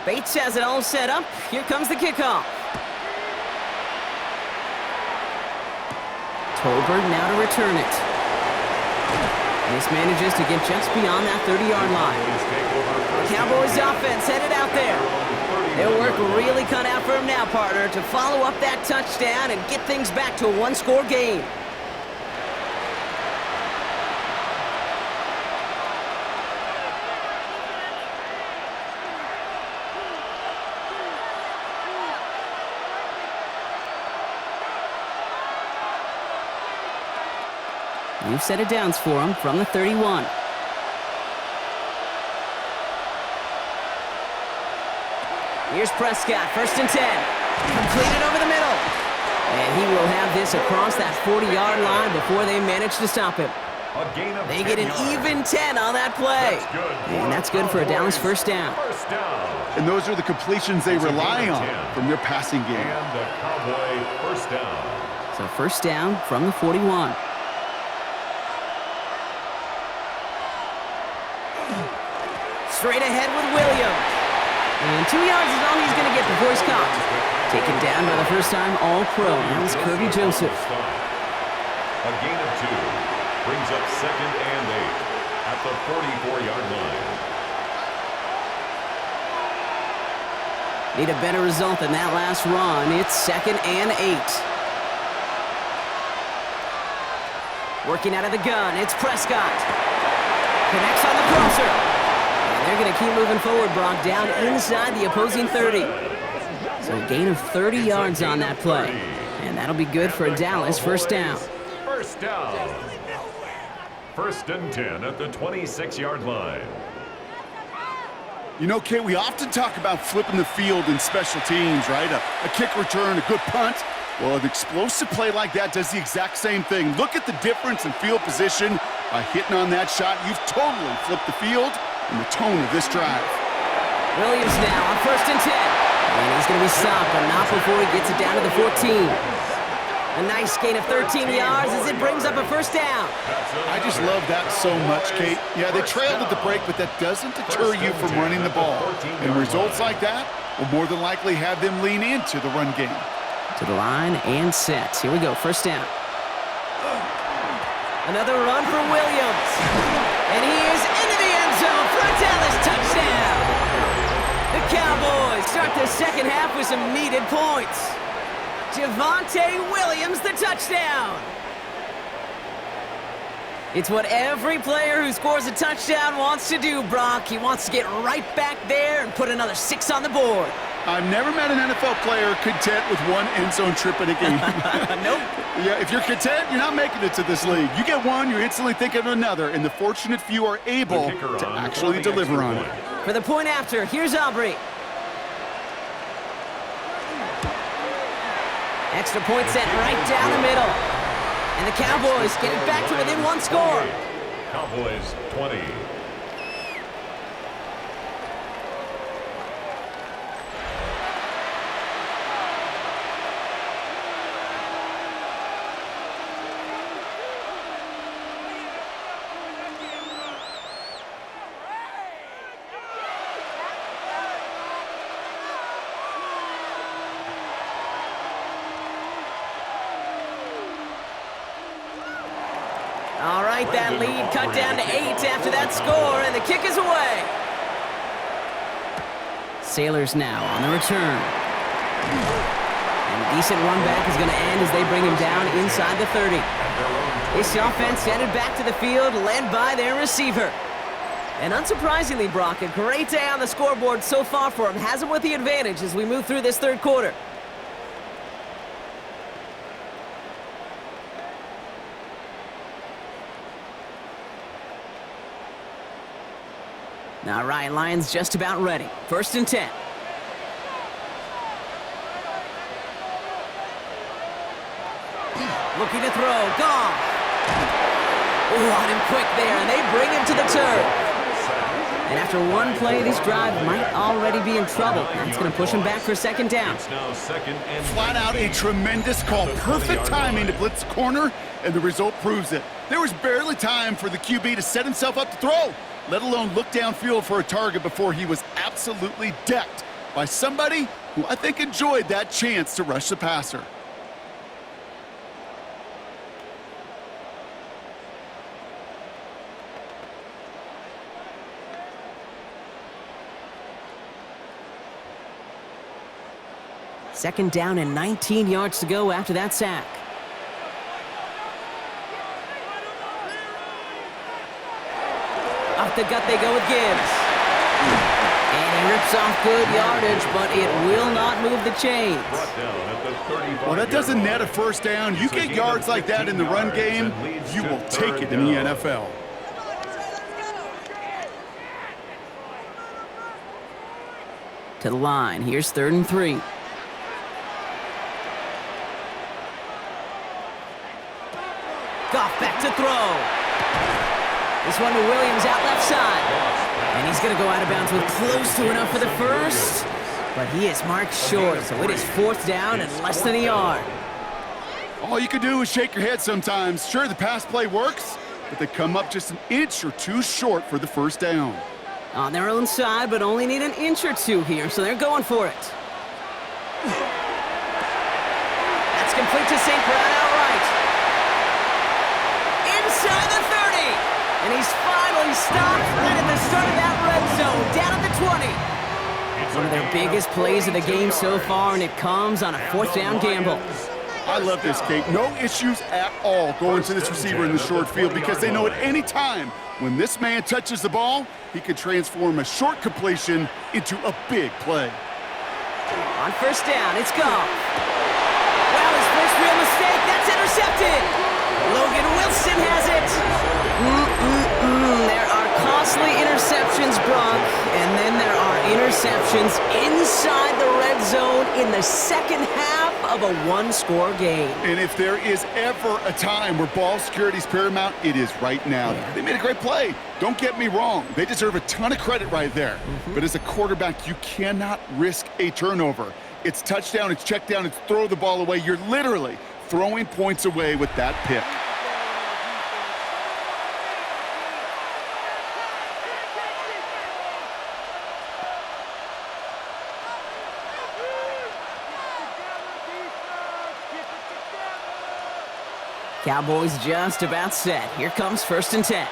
Bates has it all set up. Here comes the kickoff. Tolbert now to return it. This manages to get just beyond that 30-yard line. Cowboys offense headed out there. Their work really cut out for him now, partner, to follow up that touchdown and get things back to a one-score game. New set of downs for him from the 31. Here's Prescott, 1st and 10. Completed over the middle. And he will have this across that 40-yard line before they manage to stop him. They get an even 10 on that play. And that's good for a Dallas first down. And those are the completions they rely on from their passing game. And the Cowboy first down. So first down from the 41. Straight ahead with Williams. And 2 yards is all he's going to get before he's caught. Taken down by the first time All-Pro. That was Kirby Joseph. A gain of 2 brings up 2nd and 8 at the 44-yard line. Need a better result than that last run. It's 2nd and 8. Working out of the gun, it's Prescott. Connects on the crosser. They're going to keep moving forward, Brock, down inside the opposing 30. So a gain of 30 yards on that play. And that'll be good for a Dallas first down. First down. 1st and 10 at the 26-yard line. You know, Kate, we often talk about flipping the field in special teams, right? A kick return, a good punt. Well, an explosive play like that does the exact same thing. Look at the difference in field position. By hitting on that shot, you've totally flipped the field and the tone of this drive. Williams now on 1st and 10. And he's going to be stopped, but not before he gets it down to the 14. A nice gain of 13 yards as it brings up a first down. I just love that so much, Kate. Yeah, they trailed at the break, but that doesn't deter you from running the ball. And results like that will more than likely have them lean into the run game. To the line and set. Here we go, first down. Another run for Williams. And he is into the end zone for a Dallas touchdown. The Cowboys start the second half with some needed points. Javonte Williams, the touchdown. It's what every player who scores a touchdown wants to do, Brock. He wants to get right back there and put another 6 on the board. I've never met an NFL player content with one end zone trip in a game. Nope. Yeah, if you're content, you're not making it to this league. You get one, you're instantly thinking of another, and the fortunate few are able to actually deliver on it. For the point after, here's Aubrey. Extra point set right down the middle. And the Cowboys get it back to within 1 score. Cowboys 20. All right, that lead cut down to 8 after that score, and the kick is away. Sailors now on the return. And a decent run back is going to end as they bring him down inside the 30. This offense headed back to the field, led by their receiver. And unsurprisingly, Brock, a great day on the scoreboard so far for him. Has him with the advantage as we move through this third quarter. All right, Lions just about ready. 1st and 10. Looking to throw. Goff. Ooh, on him quick there, and they bring him to the turf. And after one play, this drive might already be in trouble. That's going to push him back for 2nd down. It's now 2nd and Flat out a tremendous call. Perfect timing to blitz the corner, and the result proves it. There was barely time for the QB to set himself up to throw, let alone look downfield for a target before he was absolutely decked by somebody who I think enjoyed that chance to rush the passer. Second down and 19 yards to go after that sack. Off the gut they go with Gibbs. And he rips off good yardage, but it will not move the chains. Well, that doesn't net a 1st down. You get yards like that in the run game, you will take it in the NFL. To the line. Here's 3rd and 3. Goff back to throw. This one to Williams out left side. And he's going to go out of bounds with close to enough for the first. But he is marked short, so it is 4th down and less than a yard. All you can do is shake your head sometimes. Sure, the pass play works, but they come up just an inch or two short for the 1st down. On their own side, but only need an inch or two here, so they're going for it. That's complete to St. Brown outright. Inside the 30. And he's finally stopped right at the start of that red zone, down at the 20. One of their biggest plays of the game so far, and it comes on a 4th down gamble. I love this, Kate. No issues at all going to this receiver in the short field because they know at any time when this man touches the ball, he could transform a short completion into a big play. On 1st down, it's Goff. Wow, his first real mistake. That's intercepted. Logan Wilson has it. There are costly interceptions, Brock, and then there are interceptions inside the red zone in the 2nd half of a 1-score game. And if there is ever a time where ball security is paramount, it is right now. They made a great play. Don't get me wrong. They deserve a ton of credit right there. But as a quarterback, you cannot risk a turnover. It's touchdown, it's check down, it's throw the ball away. You're literally throwing points away with that pick. Cowboys just about set. Here comes 1st and 10.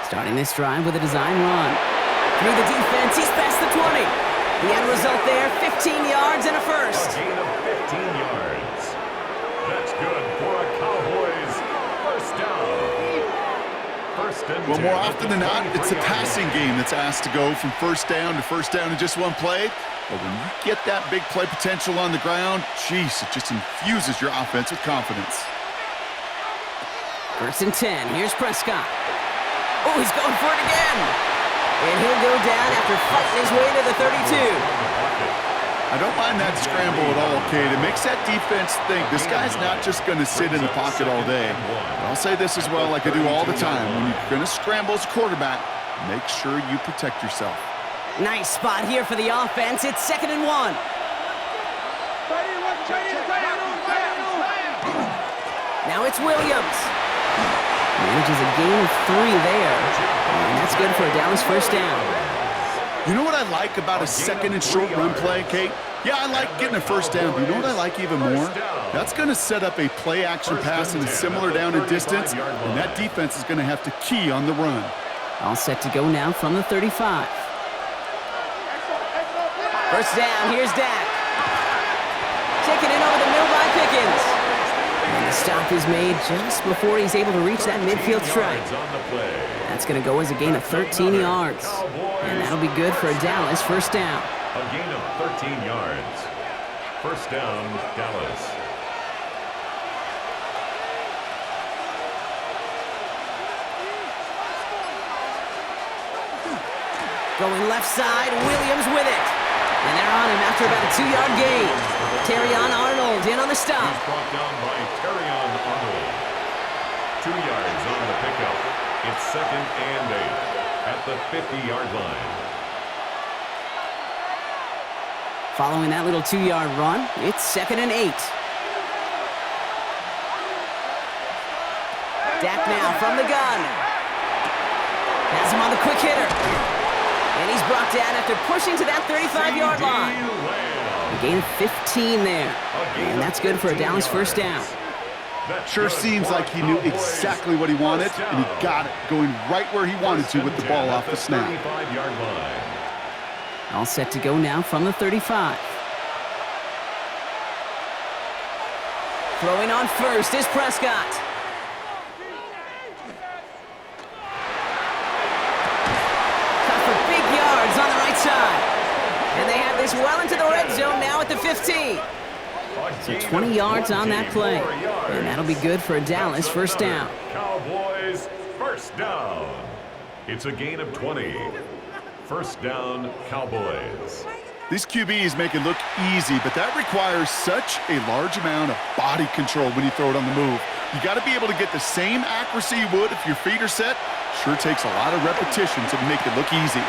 Starting this drive with a design run. Through the defense, he's past the 20. The end result there, 15 yards and a first. A gain of 15 yards. That's good for a Cowboys 1st down. 1st and 10. Well, more often than not, it's the passing game that's asked to go from 1st down to 1st down in just one play. But when you get that big play potential on the ground, geez, it just infuses your offense with confidence. 1st and 10. Here's Prescott. Oh, he's going for it again. And he'll go down after fighting his way to the 32. I don't mind that scramble at all, Kate. It makes that defense think this guy's not just going to sit in the pocket all day. But I'll say this as well, like I do all the time. When you're going to scramble as a quarterback, make sure you protect yourself. Nice spot here for the offense. It's 2nd and 1. Now it's Williams. Manages a gain of 3 there. And that's good for a Dallas 1st down. You know what I like about a 2nd and short run play, Kate? Yeah, I like getting a 1st down, but you know what I like even more? That's going to set up a play-action pass in a similar down and distance, and that defense is going to have to key on the run. All set to go now from the 35. 1st down, here's Dak. Taking it over the middle by Pickens. And The stop is made just before he's able to reach that midfield strike. On the play. That's going to go as a gain of 13 yards. And that'll be good for a Dallas first down. A gain of 13 yards. First down, Dallas. Going left side, Williams with it. And they're on him after about a 2-yard gain. Terrion Arnold in on the stop. He's brought down by Terrion Arnold. 2 yards on the pickup. It's 2nd and 8 at the 50-yard line. Following that little 2-yard run, it's 2nd and 8. Dak now from the gun. Has him on the quick hitter. And he's brought down after pushing to that 35-yard line. A gain of 15 there. And that's good for a Dallas first down. Sure seems like he knew exactly what he wanted, and he got it, going right where he wanted to with the ball off the snap. 35-yard line. All set to go now from the 35. Throwing on first is Prescott. Cut for big yards on the right side. And they have this well into the red zone now at the 15. So 20 yards on that play. And that'll be good for a Dallas first down. Cowboys first down. It's a gain of 20. First down, Cowboys. These QBs make it look easy, but that requires such a large amount of body control when you throw it on the move. You got to be able to get the same accuracy you would if your feet are set. Sure takes a lot of repetition to make it look easy.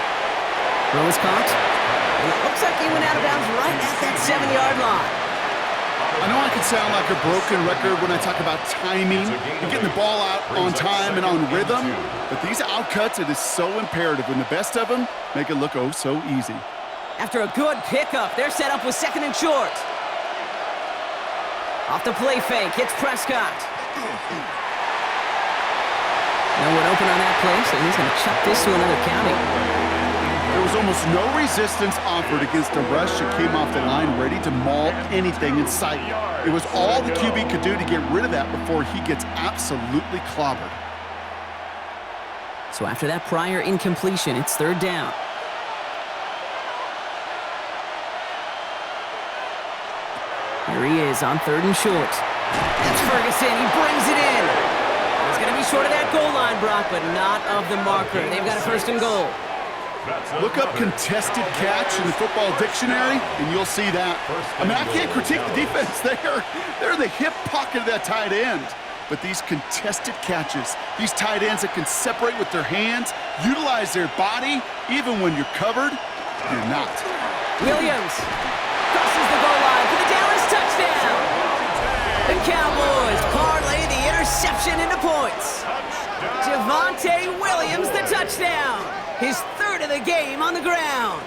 Throw is caught. And it looks like he went out of bounds right at that 7-yard line. I know I can sound like a broken record when I talk about timing and getting the ball out on time and on rhythm, but these outcuts, it is so imperative when the best of them make it look oh so easy. After a good pickup, they're set up with 2nd and short. Off the play fake, it's Prescott. No one open on that play, so he's going to chuck this to another county. There was almost no resistance offered against a rush that came off the line ready to maul anything in sight. It was all the QB could do to get rid of that before he gets absolutely clobbered. So after that prior incompletion, it's 3rd down. Here he is on 3rd and short. That's Ferguson. He brings it in. He's going to be short of that goal line, Brock, but not of the marker. They've got a 1st and goal. Look up contested catch in the football dictionary, and you'll see that. I mean, I can't critique the defense. They're the hip pocket of that tight end. But these contested catches, these tight ends that can separate with their hands, utilize their body, even when you're covered, you're not. Williams crosses the goal line for the Dallas touchdown. The Cowboys parlay the interception into points. Javonte Williams, the touchdown. His 3rd of the game on the ground.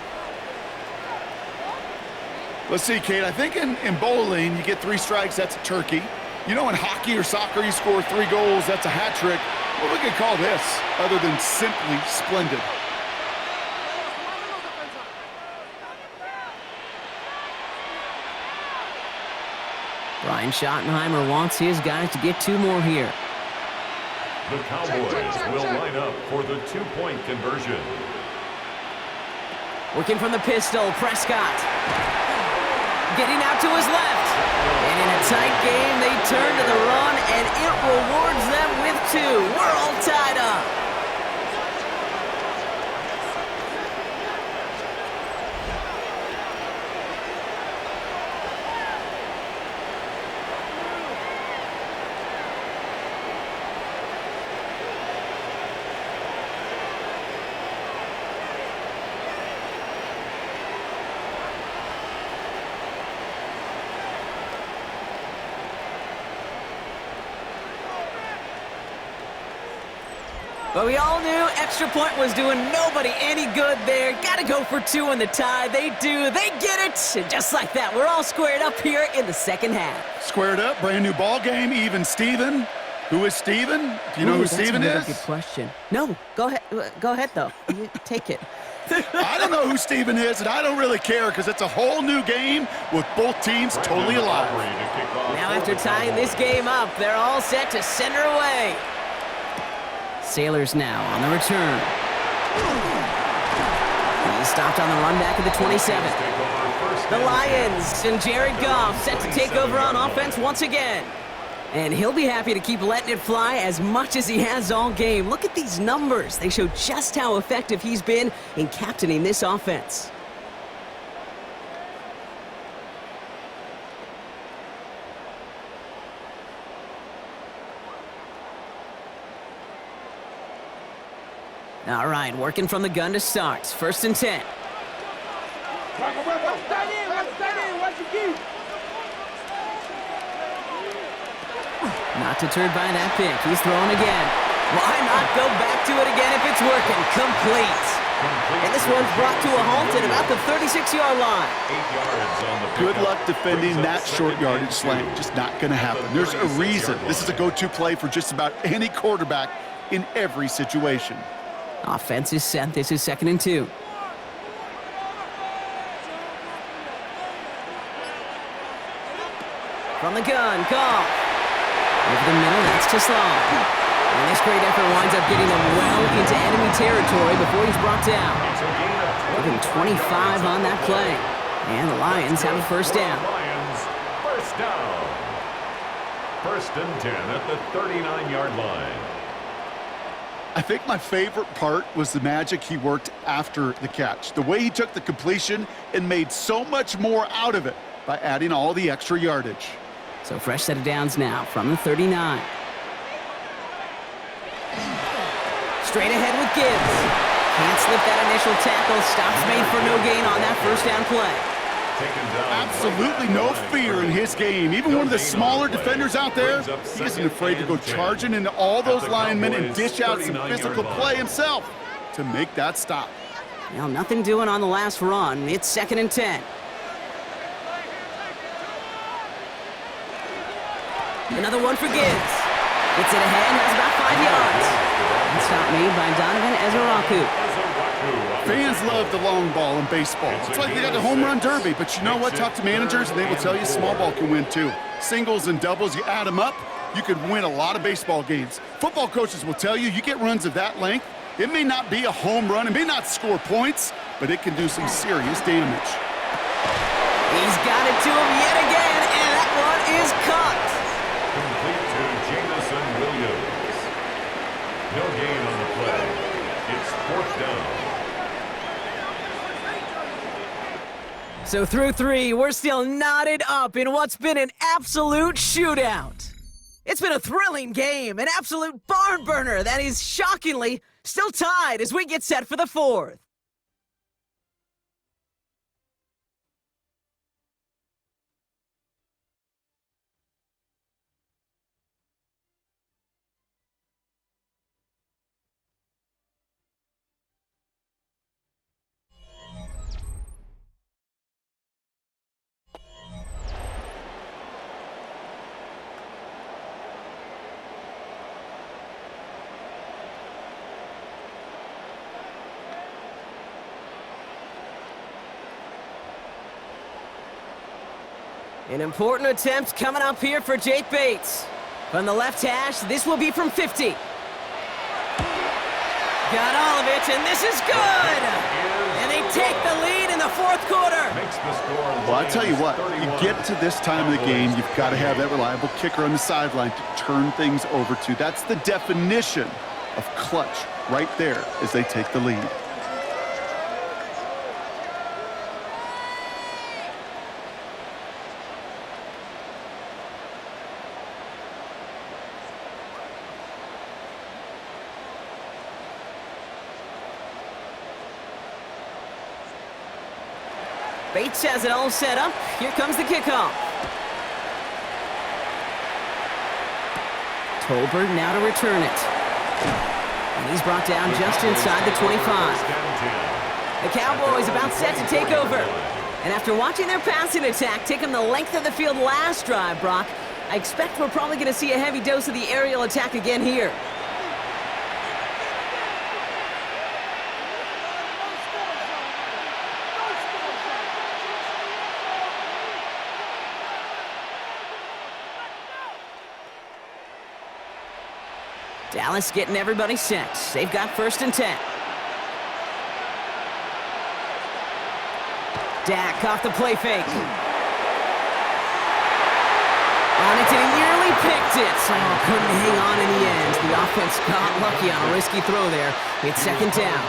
Let's see, Kate. I think in bowling, you get 3 strikes, that's a turkey. You know, in hockey or soccer, you score 3 goals, that's a hat trick. What we could call this, other than simply splendid? Brian Schottenheimer wants his guys to get 2 more here. The Cowboys will line up for the 2-point conversion. Working from the pistol, Prescott. Getting out to his left. And in a tight game, they turn to the run, and it rewards them with 2. We're all tied up. But we all knew extra point was doing nobody any good there. Got to go for 2 in the tie. They do. They get it. And just like that, we're all squared up here in the 2nd half. Squared up, brand new ball game, even Steven. Who is Steven? Do you know who Steven is? That's a good question. No, go ahead. Go ahead, though. You take it. I don't know who Steven is, and I don't really care because it's a whole new game with both teams totally alive. Now after tying this game up, they're all set to center away. Sailors now on the return. He's stopped on the run back at the 27. The Lions and Jared Goff set to take over on offense once again. And he'll be happy to keep letting it fly as much as he has all game. Look at these numbers. They show just how effective he's been in captaining this offense. All right, working from the gun to start. 1st and 10. Not deterred by that pick. He's throwing again. Why not go back to it again if it's working? Complete. And this one's brought to a halt at about the 36-yard line. 8 yards on the Good luck defending that short yardage slant. Just not going to happen. There's a reason this is a go-to play for just about any quarterback in every situation. Offense is set. This is 2nd and 2. From the gun, Goff. Over the middle, that's too slow. And this great effort winds up getting them well into enemy territory before he's brought down. More than 25 on that play. And the Lions have a 1st down. Lions, 1st down. 1st and 10 at the 39-yard line. I think my favorite part was the magic he worked after the catch. The way he took the completion and made so much more out of it by adding all the extra yardage. So fresh set of downs now from the 39. Straight ahead with Gibbs. Can't slip that initial tackle. Stops made for no gain on that 1st down play. Absolutely no fear in his game. Even one of the smaller defenders out there, he isn't afraid to go charging into all those linemen and dish out some physical play himself to make that stop. Well, nothing doing on the last run. It's 2nd and 10. Another one for Gibbs. Gets it ahead, has about 5 yards. And stop made by Donovan Ezeraku. Fans love the long ball in baseball. It's like they got the home run derby, but you know what? Talk to managers and they will tell you small ball can win too. Singles and doubles, you add them up, you could win a lot of baseball games. Football coaches will tell you, you get runs of that length, it may not be a home run, it may not score points, but it can do some serious damage. He's got it to him yet again, and that one is caught. Complete to Jamison Williams. No gain on the play. It's 4th down. So through 3, we're still knotted up in what's been an absolute shootout. It's been a thrilling game, an absolute barn burner that is shockingly still tied as we get set for the 4th. An important attempt coming up here for Jake Bates. From the left hash, this will be from 50. Got all of it, and this is good! And they take the lead in the 4th quarter. Well, I tell you what, you get to this time of the game, you've got to have that reliable kicker on the sideline to turn things over to. That's the definition of clutch right there as they take the lead. Bates has it all set up. Here comes the kickoff. Tolbert now to return it. And he's brought down just inside the 25. The Cowboys about set to take over. And after watching their passing attack take them the length of the field last drive, Brock, I expect we're probably going to see a heavy dose of the aerial attack again here. Dallas getting everybody set. They've got 1st and 10. Dak off the play fake. On it, and he nearly picked it. Oh, couldn't hang on in the end. The offense got lucky on a risky throw there. It's 2nd down.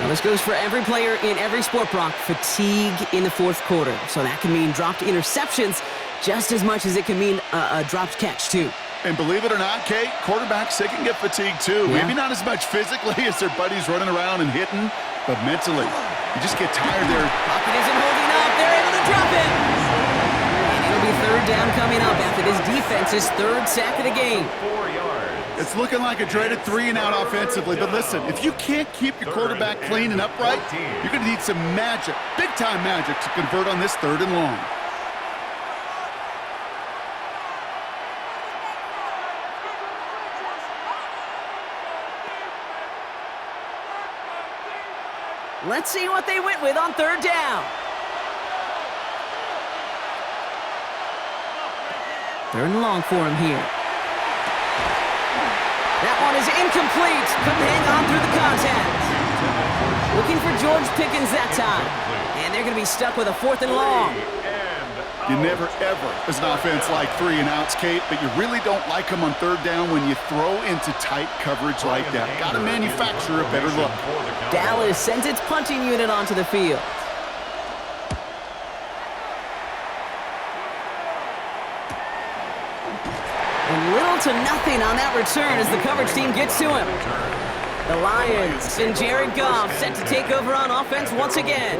Now this goes for every player in every sport, Brock. Fatigue in the 4th quarter. So that can mean dropped interceptions just as much as it can mean a dropped catch, too. And believe it or not, Kate, quarterbacks, they can get fatigued too. Yeah. Maybe not as much physically as their buddies running around and hitting, but mentally, you just get tired there. Pocket isn't holding up. They're able to drop it. And it'll be 3rd down coming up after this defense's 3rd sack of the game. 4 yards. It's looking like a dreaded 3-and-out offensively, but listen, if you can't keep your quarterback clean and upright, you're going to need some magic, big-time magic, to convert on this 3rd and long. Let's see what they went with on 3rd down. 3rd and long for him here. That one is incomplete. Couldn't hang on through the contact. Looking for George Pickens that time. And they're going to be stuck with a 4th and long. You never, ever, as an offense, like 3-and-outs, Kate, but you really don't like them on 3rd down when you throw into tight coverage like that. Got to manufacture a better look. Dallas sends its punting unit onto the field. And little to nothing on that return as the coverage team gets to him. The Lions and Jared Goff set to take over on offense once again.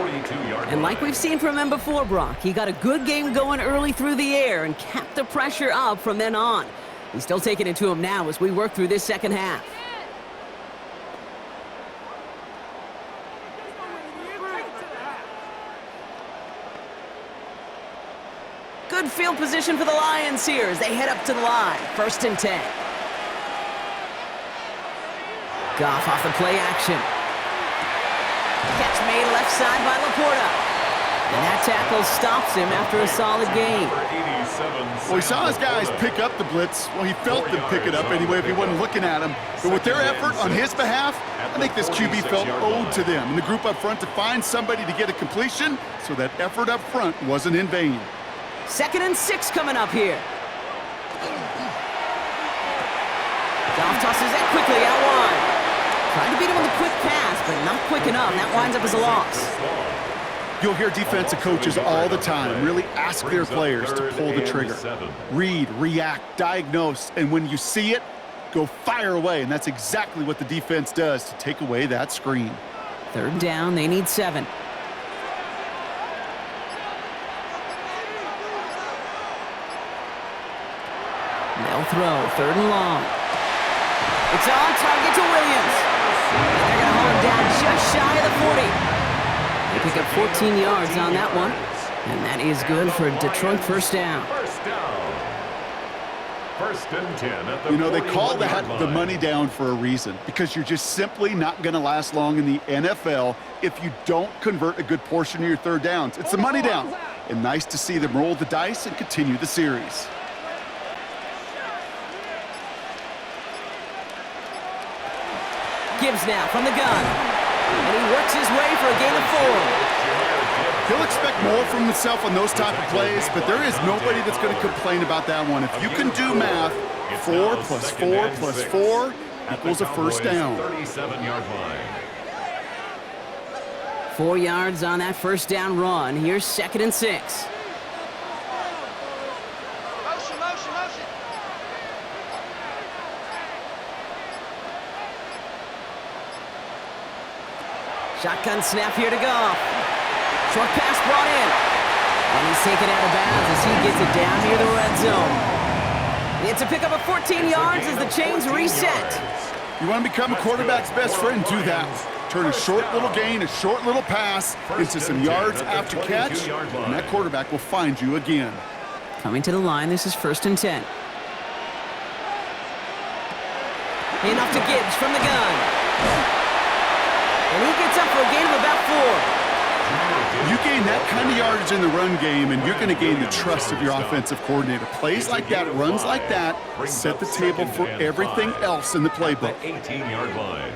And like we've seen from him before, Brock, he got a good game going early through the air and kept the pressure up from then on. He's still taking it to him now as we work through this 2nd half. Good field position for the Lions here as they head up to the line. 1st and 10. Goff off the play action. Catch made left side by Laporta. And that tackle stops him after a solid gain. Well, he saw his guys pick up the blitz. Well, he felt them pick it up anyway if he wasn't looking at him. But with their effort on his behalf, I think this QB felt owed to them and the group up front to find somebody to get a completion, so that effort up front wasn't in vain. 2nd and 6 coming up here. Goff tosses that quickly out wide. Trying to beat him with a quick pass, but not quick enough. That winds up as a loss. You'll hear defensive coaches all the time really ask their players to pull the trigger. Read, react, diagnose, and when you see it, go fire away. And that's exactly what the defense does to take away that screen. 3rd down, they need 7. They'll throw, 3rd and long. It's on target to Williams. And they're going to hold him down just shy of the 40. They pick up 14 yards on that one. And that is good for a Detroit 1st down. 1st and 10 at the You know, they call that the money down for a reason, because you're just simply not going to last long in the NFL if you don't convert a good portion of your 3rd downs. It's the money down. And nice to see them roll the dice and continue the series. Gibbs now from the gun. And he works his way for a gain of 4. He'll expect more from himself on those type of plays, but there is nobody that's going to complain about that one. If you can do math, 4 plus 4 plus 4 equals a 1st down. 37-yard line. 4 yards on that 1st down run. Here's 2nd and 6. Shotgun snap here to Goff. Short pass brought in. And he's taken out of bounds as he gets it down near the red zone. It's a pickup of 14 yards as the chains reset. You want to become a quarterback's best friend, do that. Turn a short little gain, a short little pass into some yards after catch, and that quarterback will find you again. Coming to the line, this is 1st and 10. And off to Gibbs from the gun. And he gets up for a gain of about 4. You gain that kind of yardage in the run game, and you're going to gain the trust of your offensive coordinator. Plays like that, runs like that, set the table for everything else in the playbook. 18-yard line.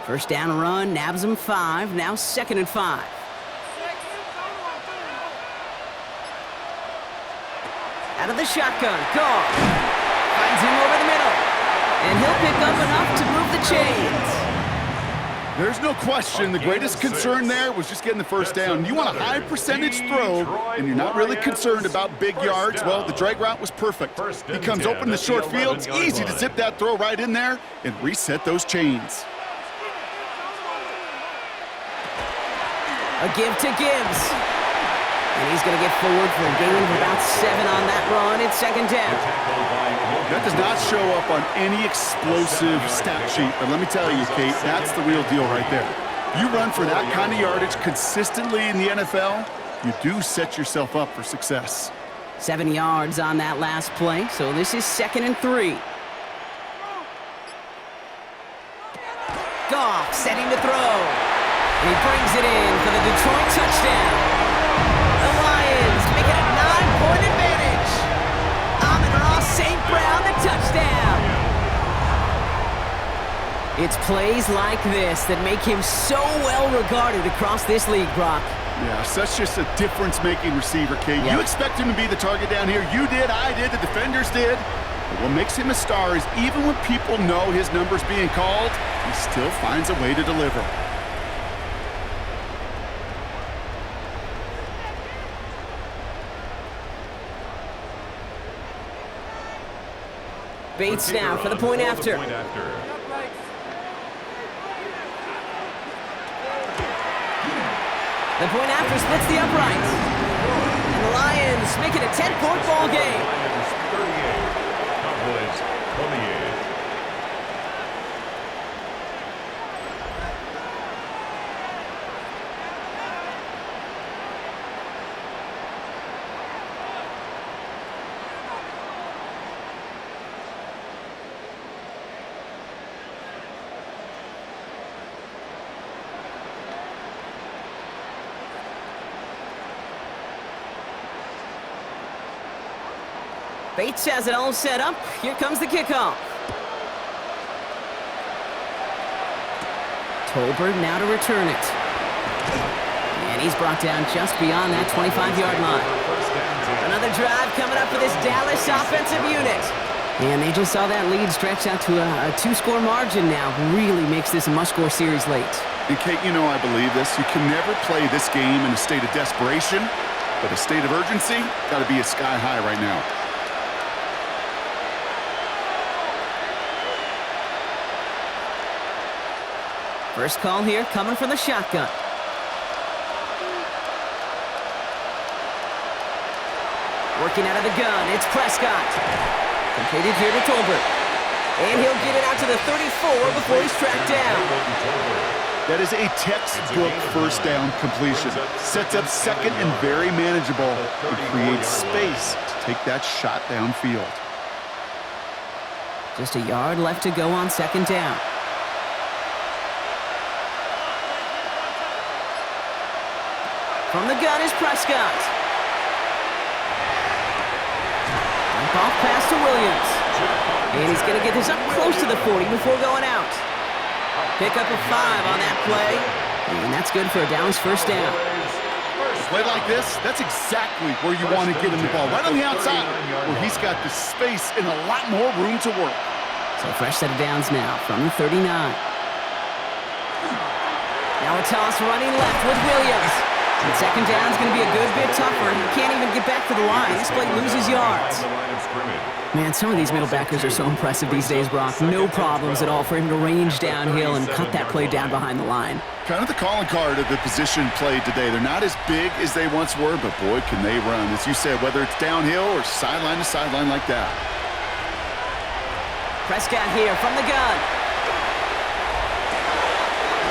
First down run, nabs him 5. Now 2nd and 5. Out of the shotgun, Goff finds him over the middle, and he'll pick up enough to move the chains. There's no question the greatest concern there was just getting the first down. You want a high percentage throw, and you're not really concerned about big yards. Well, the drag route was perfect. He comes open in the short field. It's easy to zip that throw right in there and reset those chains. A give to Gibbs. And he's going to get forward for a gain of about 7 on that run. It's 2nd down. That does not show up on any explosive stat sheet, but let me tell you, Kate, that's the real deal right there. You run for that kind of yardage consistently in the NFL, you do set yourself up for success. 7 yards on that last play, so this is 2nd and 3. Goff setting to throw. And he brings it in for the Detroit touchdown. The Lions make it a 9-point advantage. Amon-Ra St. Brown, the touchdown. It's plays like this that make him so well regarded across this league, Brock. Yeah, such just a difference-making receiver, Kate. Yep. You expect him to be the target down here. You did, I did, the defenders did. But what makes him a star is even when people know his number's being called, he still finds a way to deliver. Bates now for the point after. The point after splits the uprights. And the Lions make it a 10-point ball game. Lions 38, Cowboys 28. Bates has it all set up. Here comes the kickoff. Tolbert now to return it. And he's brought down just beyond that 25-yard line. Another drive coming up for this Dallas offensive unit. And they just saw that lead stretch out to a 2-score margin now. Really makes this a must-score series late. And Kate, you know I believe this. You can never play this game in a state of desperation, but a state of urgency got to be sky high right now. First call here coming from the shotgun. Working out of the gun, it's Prescott. Completed here to Tolbert. And he'll get it out to the 34 before he's tracked down. That is a textbook first down completion. Sets up second and very manageable and creates space to take that shot downfield. Just a yard left to go on 2nd down. From the gun is Prescott. Dump off pass to Williams. And he's going to get this up close to the 40 before going out. Pick up a 5 on that play. And that's good for a Dallas first down. A play like this, that's exactly where you want to get him the ball. Right on the outside, where he's got the space and a lot more room to work. So fresh set of downs now from the 39. Now a toss running left with Williams. And 2nd down is going to be a good bit tougher. He can't even get back to the line. This play loses yards. Man, some of these middle backers are so impressive these days, Brock. No problems at all for him to range downhill and cut that play down behind the line. Kind of the calling card of the position played today. They're not as big as they once were, but boy, can they run. As you said, whether it's downhill or sideline to sideline like that. Prescott here from the gun.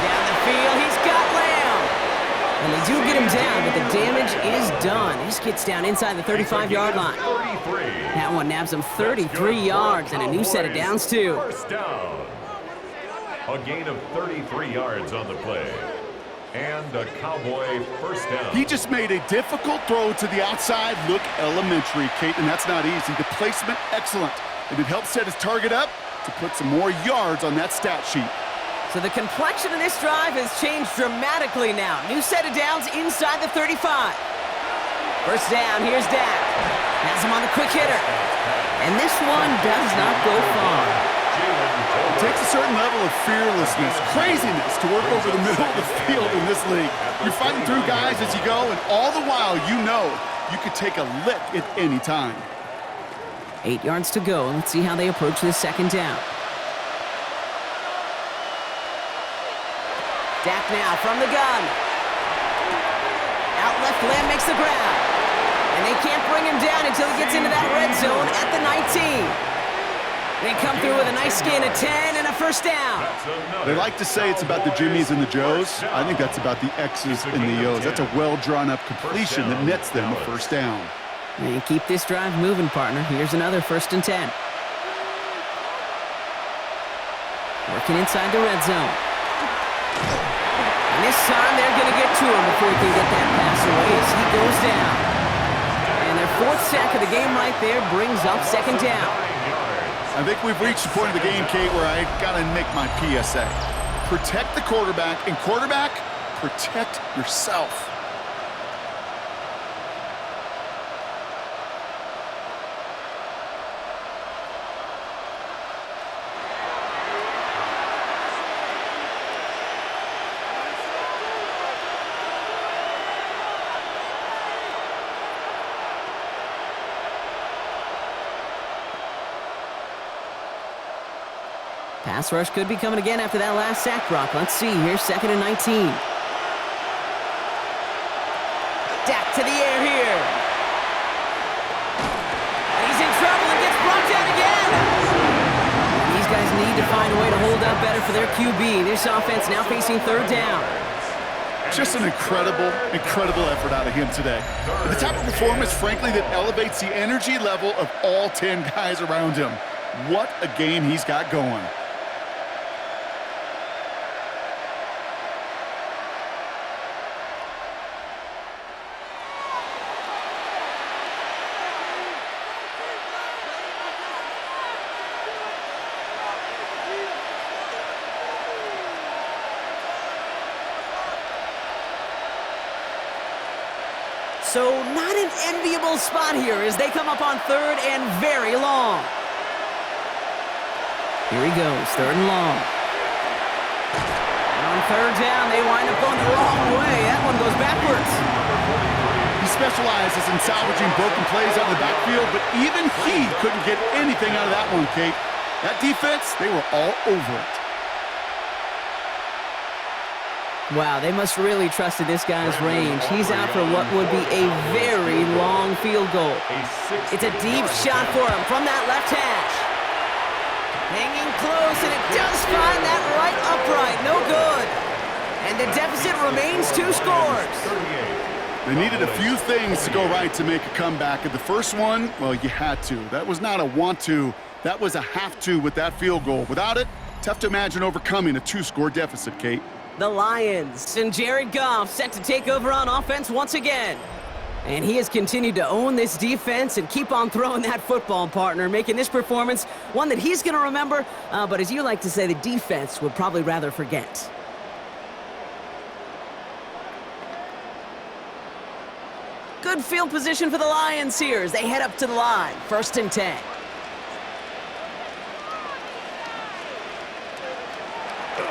Down the field, he's got Lamb. And they do get him down, but the damage is done. This gets down inside the 35-yard line. That one nabs him 33 yards and a new set of downs, too. First down. A gain of 33 yards on the play. And a Cowboy first down. He just made a difficult throw to the outside. Look elementary, Kate, and that's not easy. The placement, excellent. And it helped set his target up to put some more yards on that stat sheet. So the complexion of this drive has changed dramatically now. New set of downs inside the 35. First down, here's Dak. Has him on the quick hitter. And this one does not go far. It takes a certain level of fearlessness, craziness to work over the middle of the field in this league. You're fighting through guys as you go, and all the while you know you could take a lick at any time. 8 yards to go. Let's see how they approach this second down. Dak now from the gun. Out left, Lamb makes the grab. And they can't bring him down until he gets into that red zone at the 19. They come through with a nice gain of 10 and a first down. They like to say it's about the Jimmies and the Joes. I think that's about the X's and the O's. That's a well-drawn-up completion that nets them a first down. And keep this drive moving, partner. Here's another 1st and 10. Working inside the red zone. And this time they're going to get to him before he can get that pass away as he goes down. And their 4th sack of the game right there brings up second down. I think we've reached the point of the game, Kate, where I got to make my PSA. Protect the quarterback, and quarterback, protect yourself. Pass rush could be coming again after that last sack, Brock. Let's see. Here's 2nd and 19. Dak to the air here. And he's in trouble and gets brought down again. These guys need to find a way to hold up better for their QB. This offense now facing 3rd down. Just an incredible, incredible effort out of him today. The type of performance, frankly, that elevates the energy level of all 10 guys around him. What a game he's got going. So not an enviable spot here as they come up on 3rd and very long. Here he goes, 3rd and long. And on 3rd down, they wind up going the wrong way. That one goes backwards. He specializes in salvaging broken plays out of the backfield, but even he couldn't get anything out of that one, Kate. That defense, they were all over it. Wow, they must really trusted this guy's range. He's out for what would be a very long field goal. It's a deep shot for him from that left hash. Hanging close, and it does find that right upright. No good. And the deficit remains 2 scores. They needed a few things to go right to make a comeback. And the first one, well, you had to. That was not a want to. That was a have to with that field goal. Without it, tough to imagine overcoming a 2-score deficit, Kate. The Lions and Jared Goff set to take over on offense once again. And he has continued to own this defense and keep on throwing that football, partner, making this performance one that he's going to remember, but as you like to say, the defense would probably rather forget. Good field position for the Lions here as they head up to the line. 1st and 10.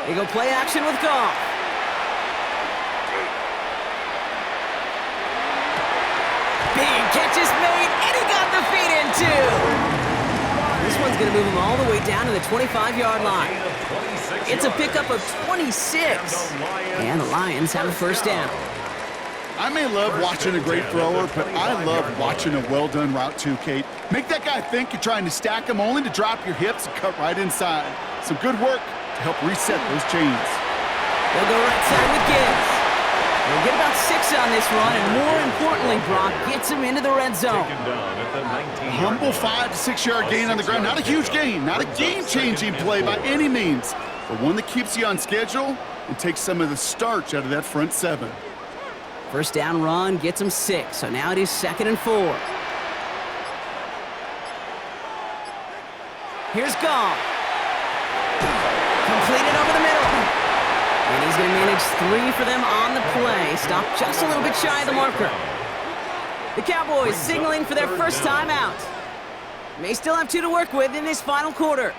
They go play action with Goff. Big catch is made, and he got the feet in, too. This one's going to move him all the way down to the 25-yard line. It's a pickup of 26. And the Lions have a 1st down. I may love watching a great thrower, but I love watching a well-done route too, Kate. Make that guy think you're trying to stack him only to drop your hips and cut right inside. Some good work to help reset those chains. They'll go right side with Gibbs. They'll get about 6 on this run, and more importantly, Brock gets him into the red zone. Humble 5 to 6 yard gain on the ground. Not a huge gain, not a game-changing play by any means, but one that keeps you on schedule and takes some of the starch out of that front 7. First down run gets him 6, so now it is 2nd and 4. Here's Goff. Completed over the middle. And he's going to manage 3 for them on the play. Stopped just a little bit shy of the marker. The Cowboys signaling for their first time out. May still have 2 to work with in this final quarter.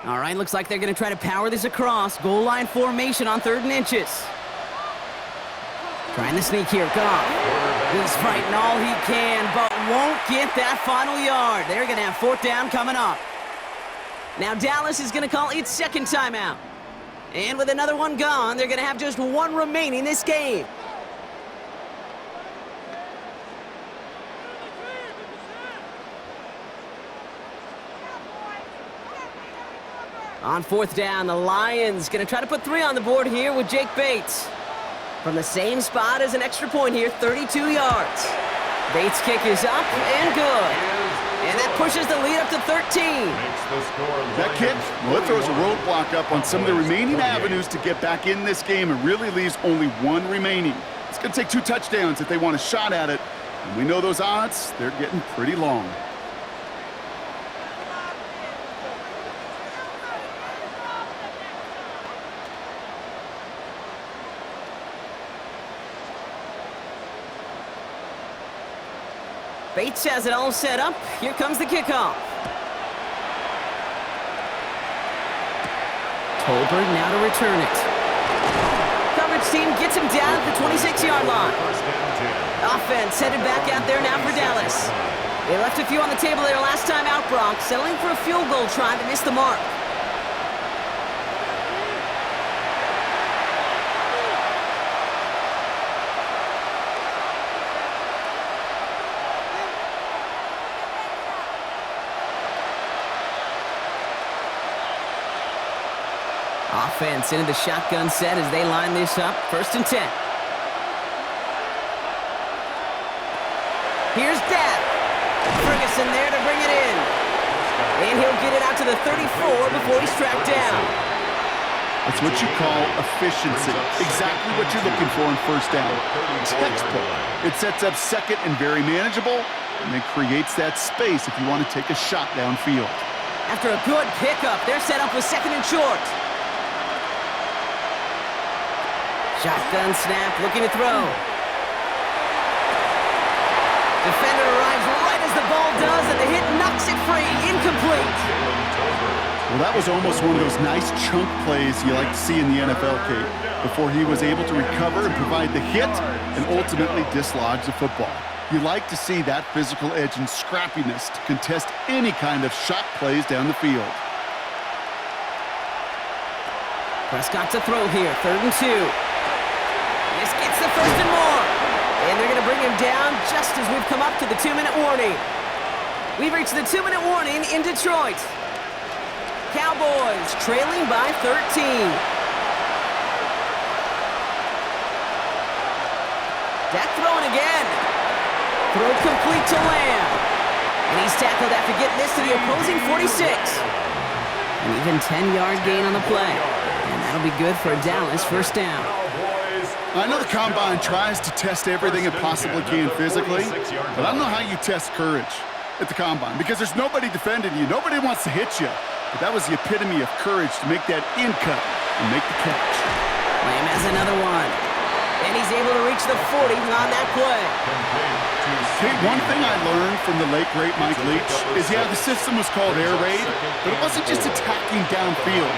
All right, looks like they're going to try to power this across. Goal line formation on 3rd and inches. Trying to sneak here. Goff. He's fighting all he can, but won't get that final yard. They're going to have 4th down coming up. Now Dallas is going to call its 2nd timeout. And with another one gone, they're going to have just 1 remaining this game. On 4th down, the Lions going to try to put 3 on the board here with Jake Bates. From the same spot as an extra point here, 32 yards. Bates' kick is up and good. And that pushes the lead up to 13. That kick, well, it throws a roadblock up on some of the remaining avenues to get back in this game and really leaves only 1 remaining. It's going to take 2 touchdowns if they want a shot at it. And we know those odds, they're getting pretty long. Bates has it all set up. Here comes the kickoff. Tolbert now to return it. Coverage team gets him down at the 26-yard line. Offense headed back out there now for Dallas. They left a few on the table there last time out, Brock, settling for a field goal try to miss the mark. Offense into the shotgun set as they line this up. 1st and 10. Here's Dak. Ferguson there to bring it in. And he'll get it out to the 34 before he's tracked down. That's what you call efficiency. Exactly what you're looking for in 1st down. Textbook. It sets up 2nd and very manageable, and it creates that space if you want to take a shot downfield. After a good pickup, they're set up with 2nd and short. Shotgun snap, looking to throw. Defender arrives right as the ball does, and the hit knocks it free. Incomplete. Well, that was almost one of those nice chunk plays you like to see in the NFL, Kate, before he was able to recover and provide the hit and ultimately dislodge the football. You like to see that physical edge and scrappiness to contest any kind of shot plays down the field. Prescott to throw here, 3rd and 2. This gets the 1st and more. And they're going to bring him down just as we've come up to the 2-minute warning. We've reached the 2-minute warning in Detroit. Cowboys trailing by 13. Dak throwing again. Throw complete to Lamb. And he's tackled after getting this to the opposing 46. An even 10-yard gain on the play. And that'll be good for a Dallas 1st down. I know the Combine tries to test everything it possibly can physically, but I don't know how you test courage at the Combine because there's nobody defending you. Nobody wants to hit you. But that was the epitome of courage to make that in cut and make the catch. Lamb has another one. And he's able to reach the 40 on that play. Hey, one thing I learned from the late, great Mike Leach is, yeah, the system was called air raid, but it wasn't just attacking downfield.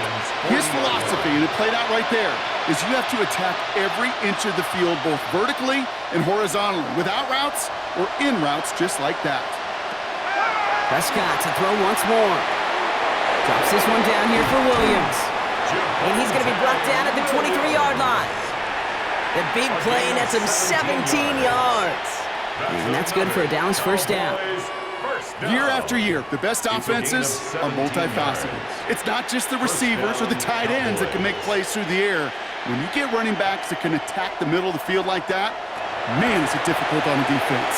His philosophy, and it played out right there, is you have to attack every inch of the field, both vertically and horizontally, without routes or in routes just like that. Prescott to throw once more. Drops this one down here for Williams. And he's going to be brought down at the 23-yard line. The big play nets him 17 yards. And that's good for a Dallas first down. Year after year, the best offenses are multifaceted. It's not just the receivers or the tight ends that can make plays through the air. When you get running backs that can attack the middle of the field like that, man, is it difficult on the defense.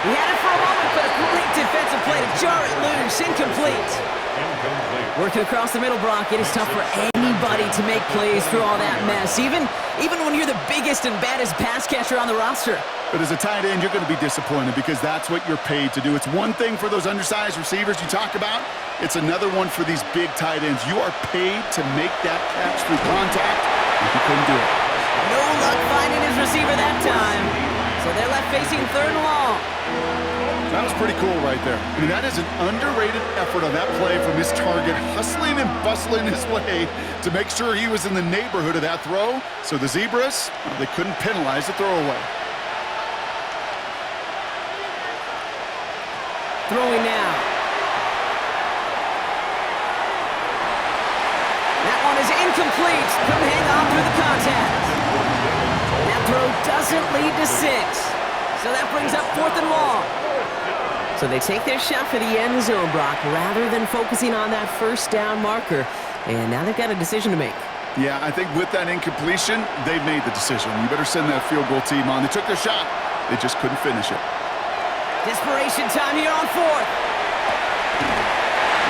He had it for a moment, but a great defensive play to jar it loose. Incomplete. Working across the middle, Brock, it is tough for anybody to make plays through all that mess, even when you're the biggest and baddest pass catcher on the roster. But as a tight end, you're going to be disappointed because that's what you're paid to do. It's one thing for those undersized receivers you talk about. It's another one for these big tight ends. You are paid to make that catch through contact, and you couldn't do it. No luck finding his receiver that time. So they're left facing third and long. That was pretty cool right there. I mean, that is an underrated effort on that play from his target, hustling and bustling his way to make sure he was in the neighborhood of that throw. So the Zebras, well, they couldn't penalize the throwaway. Throwing now. That one is incomplete. Couldn't hang on through the contact. That throw doesn't lead to 6. So that brings up fourth and long. So they take their shot for the end zone, Brock, rather than focusing on that first down marker. And now they've got a decision to make. Yeah, I think with that incompletion, they've made the decision. You better send that field goal team on. They took their shot. They just couldn't finish it. Desperation time here on fourth.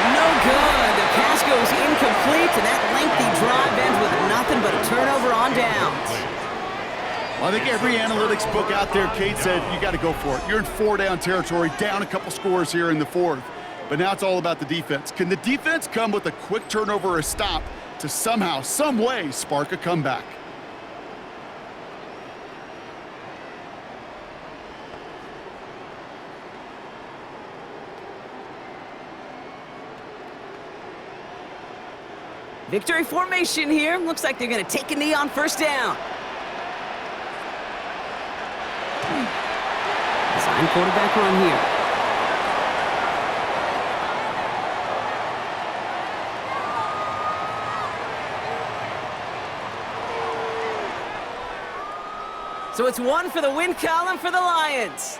No good. The pass goes incomplete, and that lengthy drive ends with nothing but a turnover on downs. Well, I think every analytics book out there, Kate, said you got to go for it. You're in 4-down territory, down a couple scores here in the fourth. But now it's all about the defense. Can the defense come with a quick turnover or a stop to somehow, some way, spark a comeback? Victory formation here. Looks like they're going to take a knee on first down. Design quarterback run here. So it's one for the win column for the Lions.